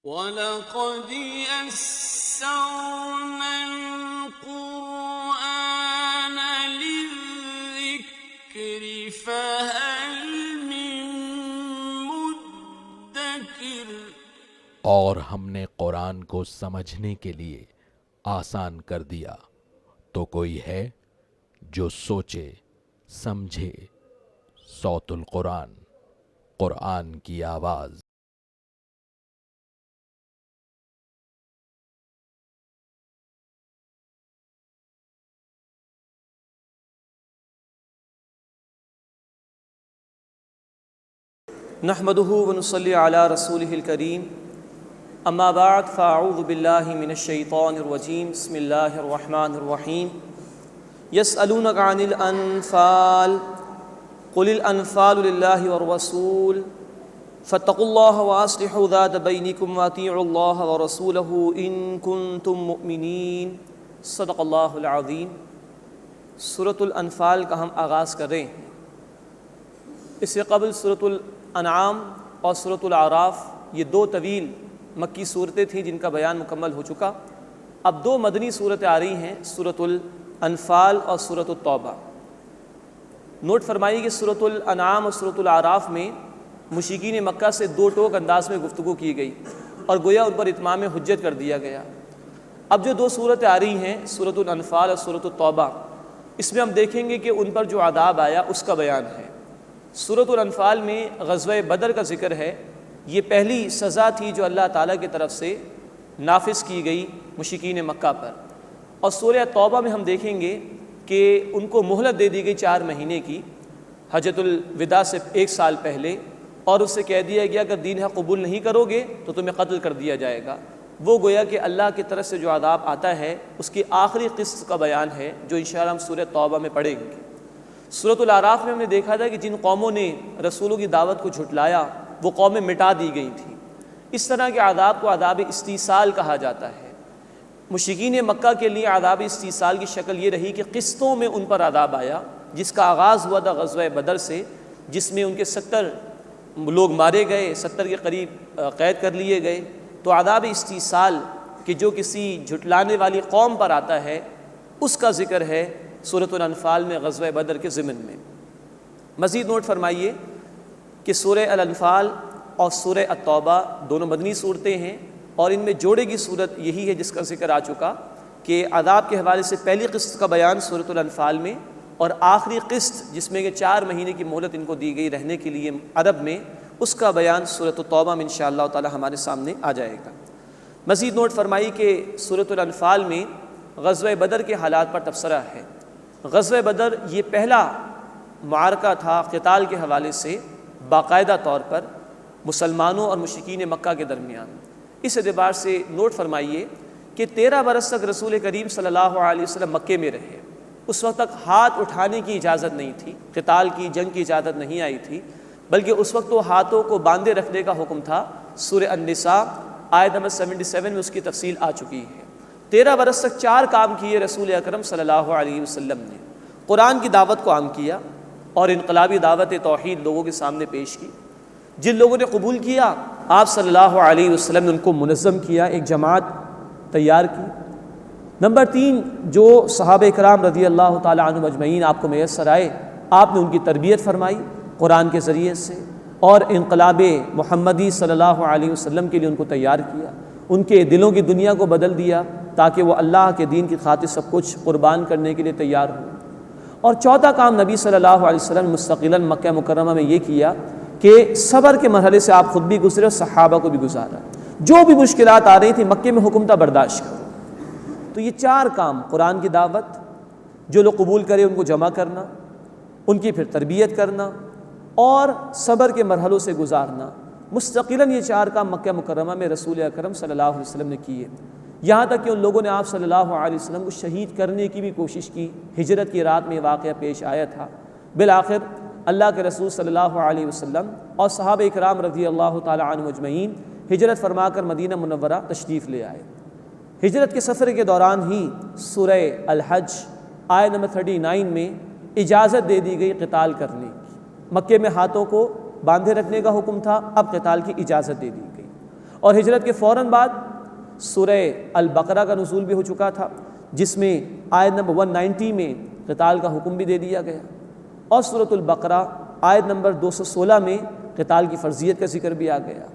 وَلَقَدْ يَسَّرْنَا الْقُرْآنَ لِلذِّكْرِ فَهَلْ مِن مُّدَّكِرٍ۔ اور ہم نے قرآن کو سمجھنے کے لیے آسان کر دیا، تو کوئی ہے جو سوچے سمجھے۔ صوت القرآن، قرآن کی آواز۔ نحمده ونصلي على رسوله الكريم اما بعد فاعوذ بالله من الشيطان الرجيم بسم الله الرحمن الرحيم يسألونك عن الأنفال قل الأنفال لله والرسول فاتقوا الله وأصلحوا ذات بينكم وأطيعوا الله ورسوله إن كنتم مؤمنين صدق الله العظيم۔ سورۃ الانفال کا ہم آغاز کر رہے ہیں۔ اس سے قبل سورۃ الانعام اور سورۃ الاعراف یہ دو طویل مکی صورتیں تھیں جن کا بیان مکمل ہو چکا۔ اب دو مدنی صورتیں آ رہی ہیں، سورۃ الانفال اور سورۃ التوبہ۔ نوٹ فرمائیے کہ سورۃ الانعام اور سورۃ الاعراف میں مشرکین مکہ سے دو ٹوک انداز میں گفتگو کی گئی اور گویا ان پر اتمام حجت کر دیا گیا۔ اب جو دو صورتیں آ رہی ہیں، سورۃ الانفال اور سورۃ التوبہ، اس میں ہم دیکھیں گے کہ ان پر جو عذاب آیا اس کا بیان ہے۔ سورۃ الانفال میں غزوہ بدر کا ذکر ہے۔ یہ پہلی سزا تھی جو اللہ تعالیٰ کی طرف سے نافذ کی گئی مشرکین مکہ پر۔ اور سورہ توبہ میں ہم دیکھیں گے کہ ان کو مہلت دے دی گئی 4 مہینے کی، حجۃ الوداع سے 1 سال پہلے، اور اس سے کہہ دیا گیا اگر دین حق قبول نہیں کرو گے تو تمہیں قتل کر دیا جائے گا۔ وہ گویا کہ اللہ کی طرف سے جو عذاب آتا ہے اس کی آخری قسط کا بیان ہے جو انشاءاللہ ہم سورہ توبہ میں پڑھیں گے۔ سورۃ الاعراف میں ہم نے دیکھا تھا کہ جن قوموں نے رسولوں کی دعوت کو جھٹلایا وہ قومیں مٹا دی گئی تھیں۔ اس طرح کے عذاب کو عذاب استیصال کہا جاتا ہے۔ مشرکین مکہ کے لیے عذاب استیصال کی شکل یہ رہی کہ قسطوں میں ان پر عذاب آیا، جس کا آغاز ہوا تھا غزوہ بدر سے، جس میں ان کے 70 لوگ مارے گئے، 70 کے قریب قید کر لیے گئے۔ تو عذاب استیصال کہ جو کسی جھٹلانے والی قوم پر آتا ہے اس کا ذکر ہے سورۃ الانفال میں غزوہ بدر کے ضمن میں۔ مزید نوٹ فرمائیے کہ سورہ الانفال اور سورہ التوبہ دونوں مدنی صورتیں ہیں، اور ان میں جوڑے کی صورت یہی ہے جس کا ذکر آ چکا کہ عذاب کے حوالے سے پہلی قسط کا بیان سورۃ الانفال میں، اور آخری قسط جس میں کہ 4 مہینے کی مہلت ان کو دی گئی رہنے کے لیے عرب میں، اس کا بیان سورۃ التوبہ میں انشاءاللہ تعالی ہمارے سامنے آ جائے گا۔ مزید نوٹ فرمائی کہ سورۃ الانفال میں غزوہ بدر کے حالات پر تبصرہ ہے۔ غزوہ بدر یہ پہلا معرکہ تھا قتال کے حوالے سے باقاعدہ طور پر مسلمانوں اور مشرکین مکہ کے درمیان۔ اس اعتبار سے نوٹ فرمائیے کہ 13 برس تک رسول کریم صلی اللہ علیہ وسلم مکے میں رہے۔ اس وقت تک ہاتھ اٹھانے کی اجازت نہیں تھی، قتال کی، جنگ کی اجازت نہیں آئی تھی، بلکہ اس وقت تو ہاتھوں کو باندھے رکھنے کا حکم تھا۔ سورہ النساء آیت نمبر 77 میں اس کی تفصیل آ چکی ہے۔ 13 برس تک 4 کام کیے رسول اکرم صلی اللہ علیہ وسلم نے۔ قرآن کی دعوت کو عام کیا اور انقلابی دعوت توحید لوگوں کے سامنے پیش کی۔ جن لوگوں نے قبول کیا آپ صلی اللہ علیہ وسلم نے ان کو منظم کیا، ایک جماعت تیار کی۔ نمبر 3، جو صحابہ کرام رضی اللہ تعالی عنہم اجمعین آپ کو میسر آئے، آپ نے ان کی تربیت فرمائی قرآن کے ذریعے سے، اور انقلاب محمدی صلی اللہ علیہ وسلم کے لیے ان کو تیار کیا، ان کے دلوں کی دنیا کو بدل دیا تاکہ وہ اللہ کے دین کی خاطر سب کچھ قربان کرنے کے لیے تیار ہوں۔ اور چوتھا کام نبی صلی اللہ علیہ وسلم مستقلاً مکہ مکرمہ میں یہ کیا کہ صبر کے مرحلے سے آپ خود بھی گزرے اور صحابہ کو بھی گزارا۔ جو بھی مشکلات آ رہی تھیں مکے میں حکم تھا برداشت کرو۔ تو یہ 4 کام، قرآن کی دعوت، جو لوگ قبول کرے ان کو جمع کرنا، ان کی پھر تربیت کرنا، اور صبر کے مرحلوں سے گزارنا، مستقلاً یہ 4 کام مکہ مکرمہ میں رسول اکرم صلی اللہ علیہ وسلم نے کیے۔ یہاں تک کہ ان لوگوں نے آپ صلی اللہ علیہ وسلم کو شہید کرنے کی بھی کوشش کی۔ ہجرت کی رات میں یہ واقعہ پیش آیا تھا۔ بالآخر اللہ کے رسول صلی اللہ علیہ وسلم اور صحابہ اکرام رضی اللہ تعالی عنہم اجمعین ہجرت فرما کر مدینہ منورہ تشریف لے آئے۔ ہجرت کے سفر کے دوران ہی سورہ الحج آیت نمبر 39 میں اجازت دے دی گئی قتال کرنے کی۔ مکے میں ہاتھوں کو باندھے رکھنے کا حکم تھا، اب قتال کی اجازت دے دی گئی۔ اور ہجرت کے فوراً بعد سورہ البقرہ کا نزول بھی ہو چکا تھا، جس میں آیت نمبر 190 میں قتال کا حکم بھی دے دیا گیا، اور سورۃ البقرہ آیت نمبر 216 میں قتال کی فرضیت کا ذکر بھی آ گیا،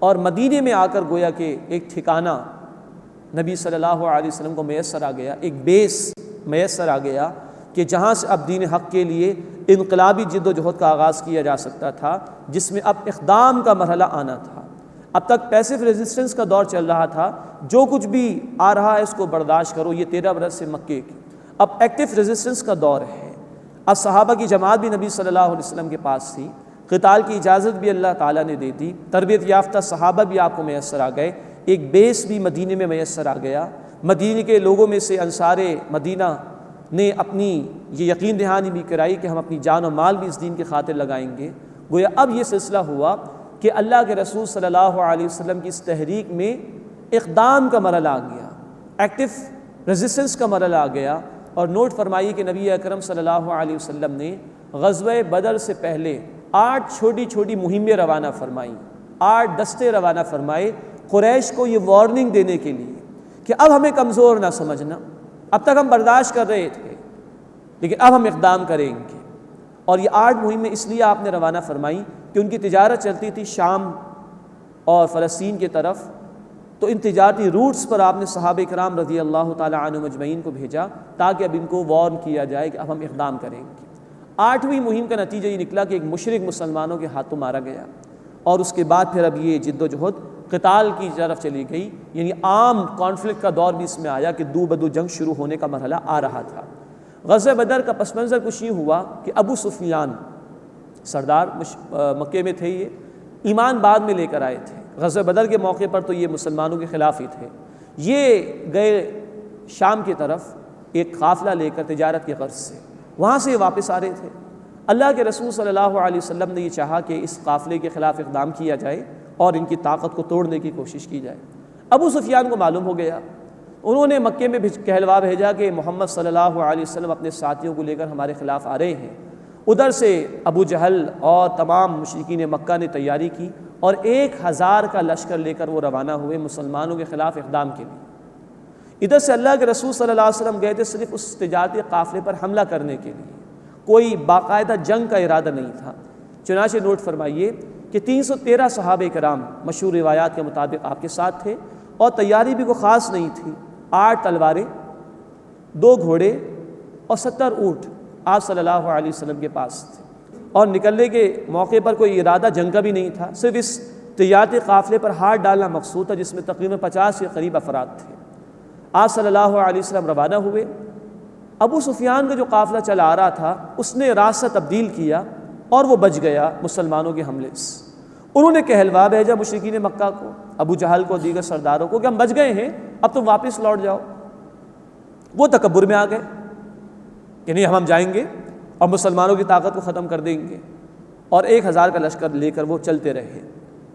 اور مدینے میں آ کر گویا کہ ایک ٹھکانہ نبی صلی اللہ علیہ وسلم کو میسر آ گیا، ایک بیس میسر آ گیا کہ جہاں سے اب دین حق کے لیے انقلابی جد و جہد کا آغاز کیا جا سکتا تھا، جس میں اب اقدام کا مرحلہ آنا تھا۔ اب تک پیسیو ریزسٹنس کا دور چل رہا تھا، جو کچھ بھی آ رہا ہے اس کو برداشت کرو، یہ 13 برس سے مکے کی۔ اب ایکٹیو ریزسٹنس کا دور ہے، اب صحابہ کی جماعت بھی نبی صلی اللہ علیہ وسلم کے پاس تھی، قتال کی اجازت بھی اللہ تعالیٰ نے دے دی، تربیت یافتہ صحابہ بھی آپ کو میسر آ گئے، ایک بیس بھی مدینے میں میسر آ گیا۔ مدینے کے لوگوں میں سے انصار مدینہ نے اپنی یہ یقین دہانی بھی کرائی کہ ہم اپنی جان و مال بھی اس دین کی خاطر لگائیں گے۔ گویا اب یہ سلسلہ ہوا کہ اللہ کے رسول صلی اللہ علیہ وسلم کی اس تحریک میں اقدام کا مرحلہ آ گیا، ایکٹیو ریزسٹنس کا مرحلہ آ گیا۔ اور نوٹ فرمائیے کہ نبی اکرم صلی اللہ علیہ وسلم نے غزوہ بدر سے پہلے 8 چھوٹی چھوٹی مہمیں روانہ فرمائیں، 8 دستے روانہ فرمائے قریش کو یہ وارننگ دینے کے لیے کہ اب ہمیں کمزور نہ سمجھنا، اب تک ہم برداشت کر رہے تھے لیکن اب ہم اقدام کریں گے۔ اور یہ 8 مہمیں اس لیے آپ نے روانہ فرمائیں کہ ان کی تجارت چلتی تھی شام اور فلسطین کی طرف، تو ان تجارتی روٹس پر آپ نے صحابہ کرام رضی اللہ تعالی عنہم اجمعین کو بھیجا تاکہ اب ان کو وارن کیا جائے کہ اب ہم اقدام کریں گے۔ 8ویں مہم کا نتیجہ یہ نکلا کہ ایک مشرک مسلمانوں کے ہاتھوں مارا گیا، اور اس کے بعد پھر اب یہ جد و جہد قتال کی طرف چلی گئی، یعنی عام کانفلکٹ کا دور بھی اس میں آیا کہ دو بدو جنگ شروع ہونے کا مرحلہ آ رہا تھا۔ غزوہ بدر کا پس منظر کچھ یہ ہوا کہ ابو سفیان سردار مکے میں تھے، یہ ایمان بعد میں لے کر آئے تھے، غزوہ بدر کے موقع پر تو یہ مسلمانوں کے خلاف ہی تھے، یہ گئے شام کی طرف ایک قافلہ لے کر تجارت کے غرض سے، وہاں سے واپس آ رہے تھے۔ اللہ کے رسول صلی اللہ علیہ وسلم نے یہ چاہا کہ اس قافلے کے خلاف اقدام کیا جائے اور ان کی طاقت کو توڑنے کی کوشش کی جائے۔ ابو سفیان کو معلوم ہو گیا، انہوں نے مکے میں کہلوا بھیجا کہ محمد صلی اللہ علیہ وسلم اپنے ساتھیوں کو لے کر ہمارے خلاف آ رہے ہیں۔ ادھر سے ابو جہل اور تمام مشرکین مکہ نے تیاری کی اور 1000 کا لشکر لے کر وہ روانہ ہوئے مسلمانوں کے خلاف اقدام کے لیے۔ ادھر سے اللہ کے رسول صلی اللہ علیہ وسلم گئے تھے صرف اس تجارتی قافلے پر حملہ کرنے کے لیے، کوئی باقاعدہ جنگ کا ارادہ نہیں تھا۔ چنانچہ نوٹ فرمائیے کہ 313 صحابہ کرام مشہور روایات کے مطابق آپ کے ساتھ تھے، اور تیاری بھی کوئی خاص نہیں تھی، 8 تلواریں، 2 گھوڑے اور 70 اونٹ آپ صلی اللہ علیہ وسلم کے پاس تھے، اور نکلنے کے موقع پر کوئی ارادہ جنگ کا بھی نہیں تھا، صرف اس تجارتی قافلے پر ہاتھ ڈالنا مقصود تھا جس میں تقریباً 50 کے قریب افراد تھے۔ آپ صلی اللہ علیہ وسلم روانہ ہوئے۔ ابو سفیان کا جو قافلہ چلا آ رہا تھا اس نے راستہ تبدیل کیا اور وہ بچ گیا مسلمانوں کے حملے سے۔ انہوں نے کہلوا بھیجا مشرکین مکہ کو، ابو جہل کو، دیگر سرداروں کو کہ ہم بچ گئے ہیں، اب تم واپس لوٹ جاؤ۔ وہ تکبر میں آ گئے کہ نہیں، ہم جائیں گے اور مسلمانوں کی طاقت کو ختم کر دیں گے، اور 1000 کا لشکر لے کر وہ چلتے رہے،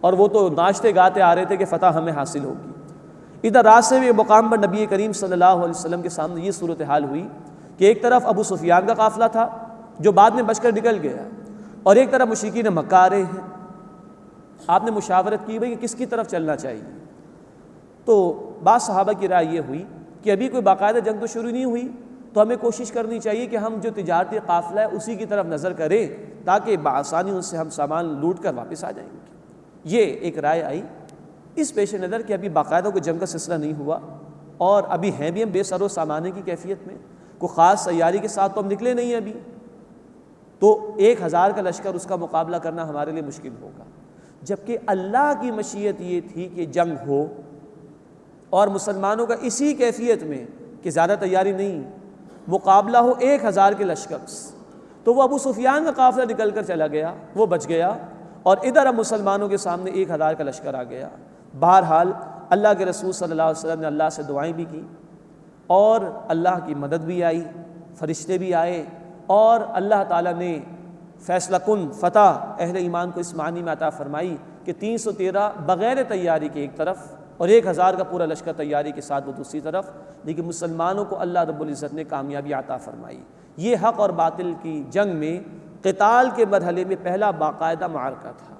اور وہ تو ناچتے گاتے آ رہے تھے کہ فتح ہمیں حاصل ہوگی۔ ادھر راستے میں مقام پر نبی کریم صلی اللہ علیہ وسلم کے سامنے یہ صورتحال ہوئی کہ ایک طرف ابو سفیان کا قافلہ تھا جو بعد میں بچ کر نکل گیا، اور ایک طرف مشرکین مکہ آ رہے ہیں۔ آپ نے مشاورت کی بھئی کہ کس کی طرف چلنا چاہیے، تو بعض صحابہ کی رائے یہ ہوئی کہ ابھی کوئی باقاعدہ جنگ تو شروع نہیں ہوئی، تو ہمیں کوشش کرنی چاہیے کہ ہم جو تجارتی قافلہ ہے اسی کی طرف نظر کریں تاکہ بآسانی ان سے ہم سامان لوٹ کر واپس آ جائیں گے۔ یہ ایک رائے آئی، اس پیش نظر کہ ابھی باقاعدہ کوئی جنگ کا سلسلہ نہیں ہوا، اور ابھی ہیں بھی ہم بے سر و سامانے کی کیفیت میں، کوئی خاص تیاری کے ساتھ تو ہم نکلے نہیں ابھی، تو 1000 کا لشکر اس کا مقابلہ کرنا ہمارے لیے مشکل ہوگا۔ جبکہ اللہ کی مشیت یہ تھی کہ جنگ ہو اور مسلمانوں کا اسی کیفیت میں کہ زیادہ تیاری نہیں، مقابلہ ہو 1000 کے لشکر سے، تو وہ ابو سفیان کا قافلہ نکل کر چلا گیا، وہ بچ گیا، اور ادھر اب مسلمانوں کے سامنے 1000 کا لشکر آ گیا۔ بہرحال اللہ کے رسول صلی اللہ علیہ وسلم نے اللہ سے دعائیں بھی کی، اور اللہ کی مدد بھی آئی، فرشتے بھی آئے، اور اللہ تعالیٰ نے فیصلہ کن فتح اہل ایمان کو اس معنی میں عطا فرمائی کہ 313 بغیر تیاری کے ایک طرف اور 1000 کا پورا لشکر تیاری کے ساتھ وہ دوسری طرف، لیکن مسلمانوں کو اللہ رب العزت نے کامیابی عطا فرمائی۔ یہ حق اور باطل کی جنگ میں قتال کے مرحلے میں پہلا باقاعدہ معرکہ تھا،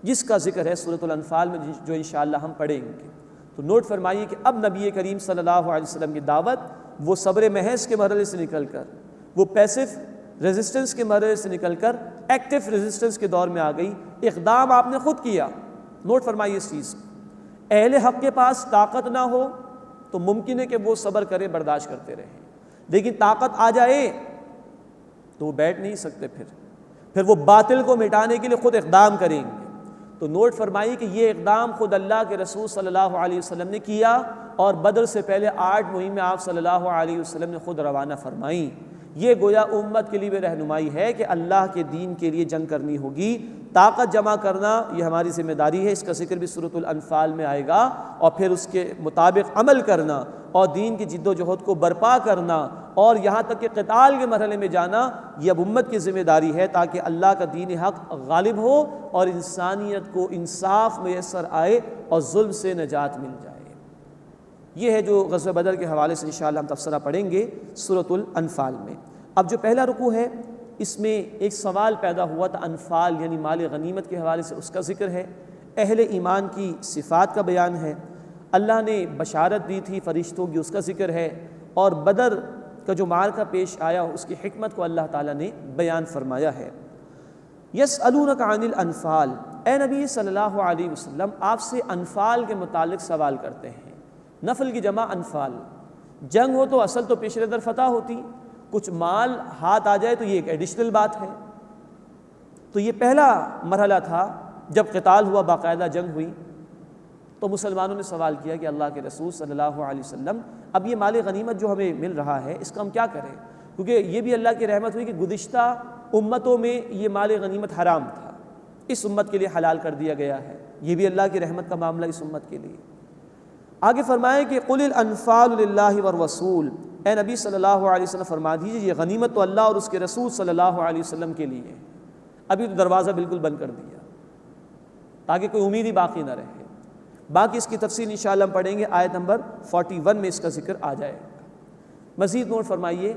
جس کا ذکر ہے سورۃ الانفال میں، جو انشاءاللہ ہم پڑھیں گے۔ تو نوٹ فرمائیے کہ اب نبی کریم صلی اللہ علیہ وسلم کی دعوت وہ صبر محض کے مرحلے سے نکل کر، وہ پیسو ریزسٹنس کے مرحلے سے نکل کر ایکٹیو ریزسٹنس کے دور میں آ گئی۔ اقدام آپ نے خود کیا، نوٹ فرمائیے اس چیز کو۔ اہل حق کے پاس طاقت نہ ہو تو ممکن ہے کہ وہ صبر کریں، برداشت کرتے رہیں، لیکن طاقت آ جائے تو وہ بیٹھ نہیں سکتے، پھر وہ باطل کو مٹانے کے لیے خود اقدام کریں گے۔ تو نوٹ فرمائیے کہ یہ اقدام خود اللہ کے رسول صلی اللہ علیہ وسلم نے کیا، اور بدر سے پہلے 8 مہمیں آپ صلی اللہ علیہ وسلم نے خود روانہ فرمائیں۔ یہ گویا امت کے لیے بھی رہنمائی ہے کہ اللہ کے دین کے لیے جنگ کرنی ہوگی، طاقت جمع کرنا یہ ہماری ذمہ داری ہے، اس کا ذکر بھی سورۃ الانفال میں آئے گا، اور پھر اس کے مطابق عمل کرنا اور دین کی جد و جہد کو برپا کرنا اور یہاں تک کہ قتال کے مرحلے میں جانا، یہ اب امت کی ذمہ داری ہے، تاکہ اللہ کا دین حق غالب ہو اور انسانیت کو انصاف میسر آئے اور ظلم سے نجات مل جائے۔ یہ ہے جو غزوہ بدر کے حوالے سے انشاءاللہ ہم تبصرہ پڑھیں گے سورۃ الانفال میں۔ اب جو پہلا رکوع ہے اس میں ایک سوال پیدا ہوا تھا، انفال یعنی مال غنیمت کے حوالے سے، اس کا ذکر ہے، اہل ایمان کی صفات کا بیان ہے، اللہ نے بشارت دی تھی فرشتوں کی، اس کا ذکر ہے، اور بدر کا جو معرکہ پیش آیا اس کی حکمت کو اللہ تعالیٰ نے بیان فرمایا ہے۔ یسألونک عن الانفال، اے نبی صلی اللہ علیہ وسلم آپ سے انفال کے متعلق سوال کرتے ہیں۔ نفل کی جمع انفال، جنگ ہو تو اصل تو پیش در فتح ہوتی، کچھ مال ہاتھ آ جائے تو یہ ایک ایڈیشنل بات ہے۔ تو یہ پہلا مرحلہ تھا، جب قتال ہوا، باقاعدہ جنگ ہوئی، تو مسلمانوں نے سوال کیا کہ اللہ کے رسول صلی اللہ علیہ وسلم اب یہ مال غنیمت جو ہمیں مل رہا ہے اس کا ہم کیا کریں، کیونکہ یہ بھی اللہ کی رحمت ہوئی کہ گزشتہ امتوں میں یہ مال غنیمت حرام تھا، اس امت کے لیے حلال کر دیا گیا ہے، یہ بھی اللہ کی رحمت کا معاملہ اس امت کے لیے۔ آگے فرمائے کہ قل الانفال للہ والرسول، اے نبی صلی اللہ علیہ وسلم فرما دیجیے یہ غنیمت تو اللہ اور اس کے رسول صلی اللہ علیہ وسلم کے لیے ہے۔ ابھی تو دروازہ بالکل بند کر دیا تاکہ کوئی امید ہی باقی نہ رہے۔ باقی اس کی تفصیل انشاءاللہ ہم پڑھیں گے، آیت نمبر 41 میں اس کا ذکر آ جائے گا۔ مزید نوٹ فرمائیے،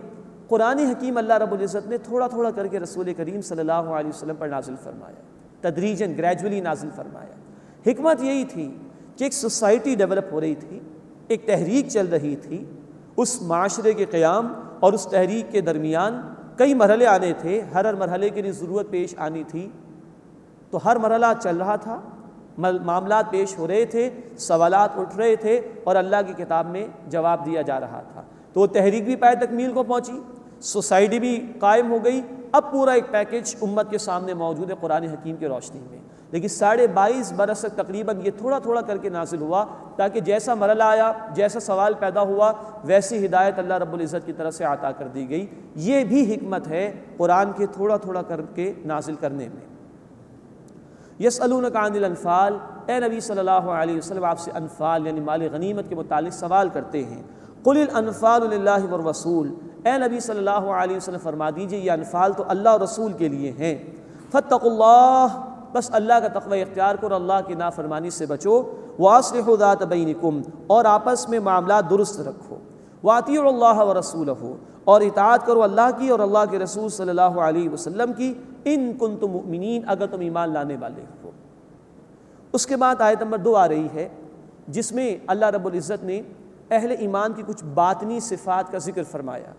قرآن حکیم اللہ رب العزت نے تھوڑا تھوڑا کر کے رسول کریم صلی اللہ علیہ وسلم پر نازل فرمایا، تدریجاً گریجولی نازل فرمایا۔ حکمت یہی تھی کہ ایک سوسائٹی ڈیولپ ہو رہی تھی، ایک تحریک چل رہی تھی، اس معاشرے کے قیام اور اس تحریک کے درمیان کئی مرحلے آنے تھے، ہر مرحلے کے لیے ضرورت پیش آنی تھی، تو ہر مرحلہ چل رہا تھا، معاملات پیش ہو رہے تھے، سوالات اٹھ رہے تھے، اور اللہ کی کتاب میں جواب دیا جا رہا تھا۔ تو وہ تحریک بھی پائے تکمیل کو پہنچی، سوسائٹی بھی قائم ہو گئی، اب پورا ایک پیکج امت کے سامنے موجود ہے قرآن حکیم کی روشنی میں۔ لیکن 22.5 برس تک تقریباً یہ تھوڑا تھوڑا کر کے نازل ہوا، تاکہ جیسا مرحلہ آیا، جیسا سوال پیدا ہوا، ویسی ہدایت اللہ رب العزت کی طرف سے عطا کر دی گئی۔ یہ بھی حکمت ہے قرآن کے تھوڑا تھوڑا کر کے نازل کرنے میں۔ یسألونک عن الانفال، اے نبی صلی اللہ علیہ وسلم آپ سے انفال یعنی مال غنیمت کے متعلق سوال کرتے ہیں۔ قل الانفال للہ والرسول، اے نبی صلی اللہ علیہ وسلم فرما دیجئے یہ انفال تو اللہ اور رسول کے لیے ہیں۔ فاتقوا اللہ، بس اللہ کا تقوی اختیار کرو، اللہ کی نافرمانی سے بچو۔ واصلحوا ذات بینکم، اور آپس میں معاملات درست رکھو۔ واطیعوا اللہ ورسولہ، اور اطاعت کرو اللہ کی اور اللہ کے رسول صلی اللہ علیہ وسلم کی، ان کنتم مؤمنین، اگر تم ایمان لانے والے ہو۔ اس کے بعد آیت نمبر 2 آ رہی ہے، جس میں اللہ رب العزت نے اہل ایمان کی کچھ باطنی صفات کا ذکر فرمایا،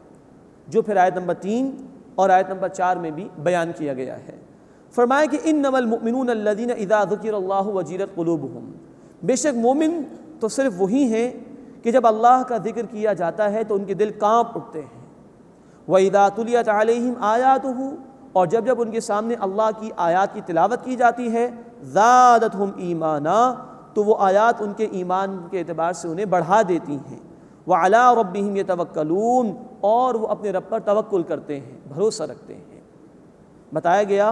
جو پھر آیت نمبر 3 اور آیت نمبر 4 میں بھی بیان کیا گیا ہے۔ فرمایا کہ انما المؤمنون الذین اذا ذکر اللہ وجلت قلوبہم، بے شک مومن تو صرف وہی ہیں کہ جب اللہ کا ذکر کیا جاتا ہے تو ان کے دل کانپ اٹھتے ہیں۔ وَإِذَا تُلِيَتْ عَلَيْهِمْ آيَاتُهُ، اور جب جب ان کے سامنے اللہ کی آیات کی تلاوت کی جاتی ہے، زَادَتْهُمْ ایمانا، تو وہ آیات ان کے ایمان کے اعتبار سے انہیں بڑھا دیتی ہیں۔ وَعَلَىٰ رَبِّهِمْ يَتَوَكَّلُونَ، اور وہ اپنے رب پر توکل کرتے ہیں، بھروسہ رکھتے ہیں۔ بتایا گیا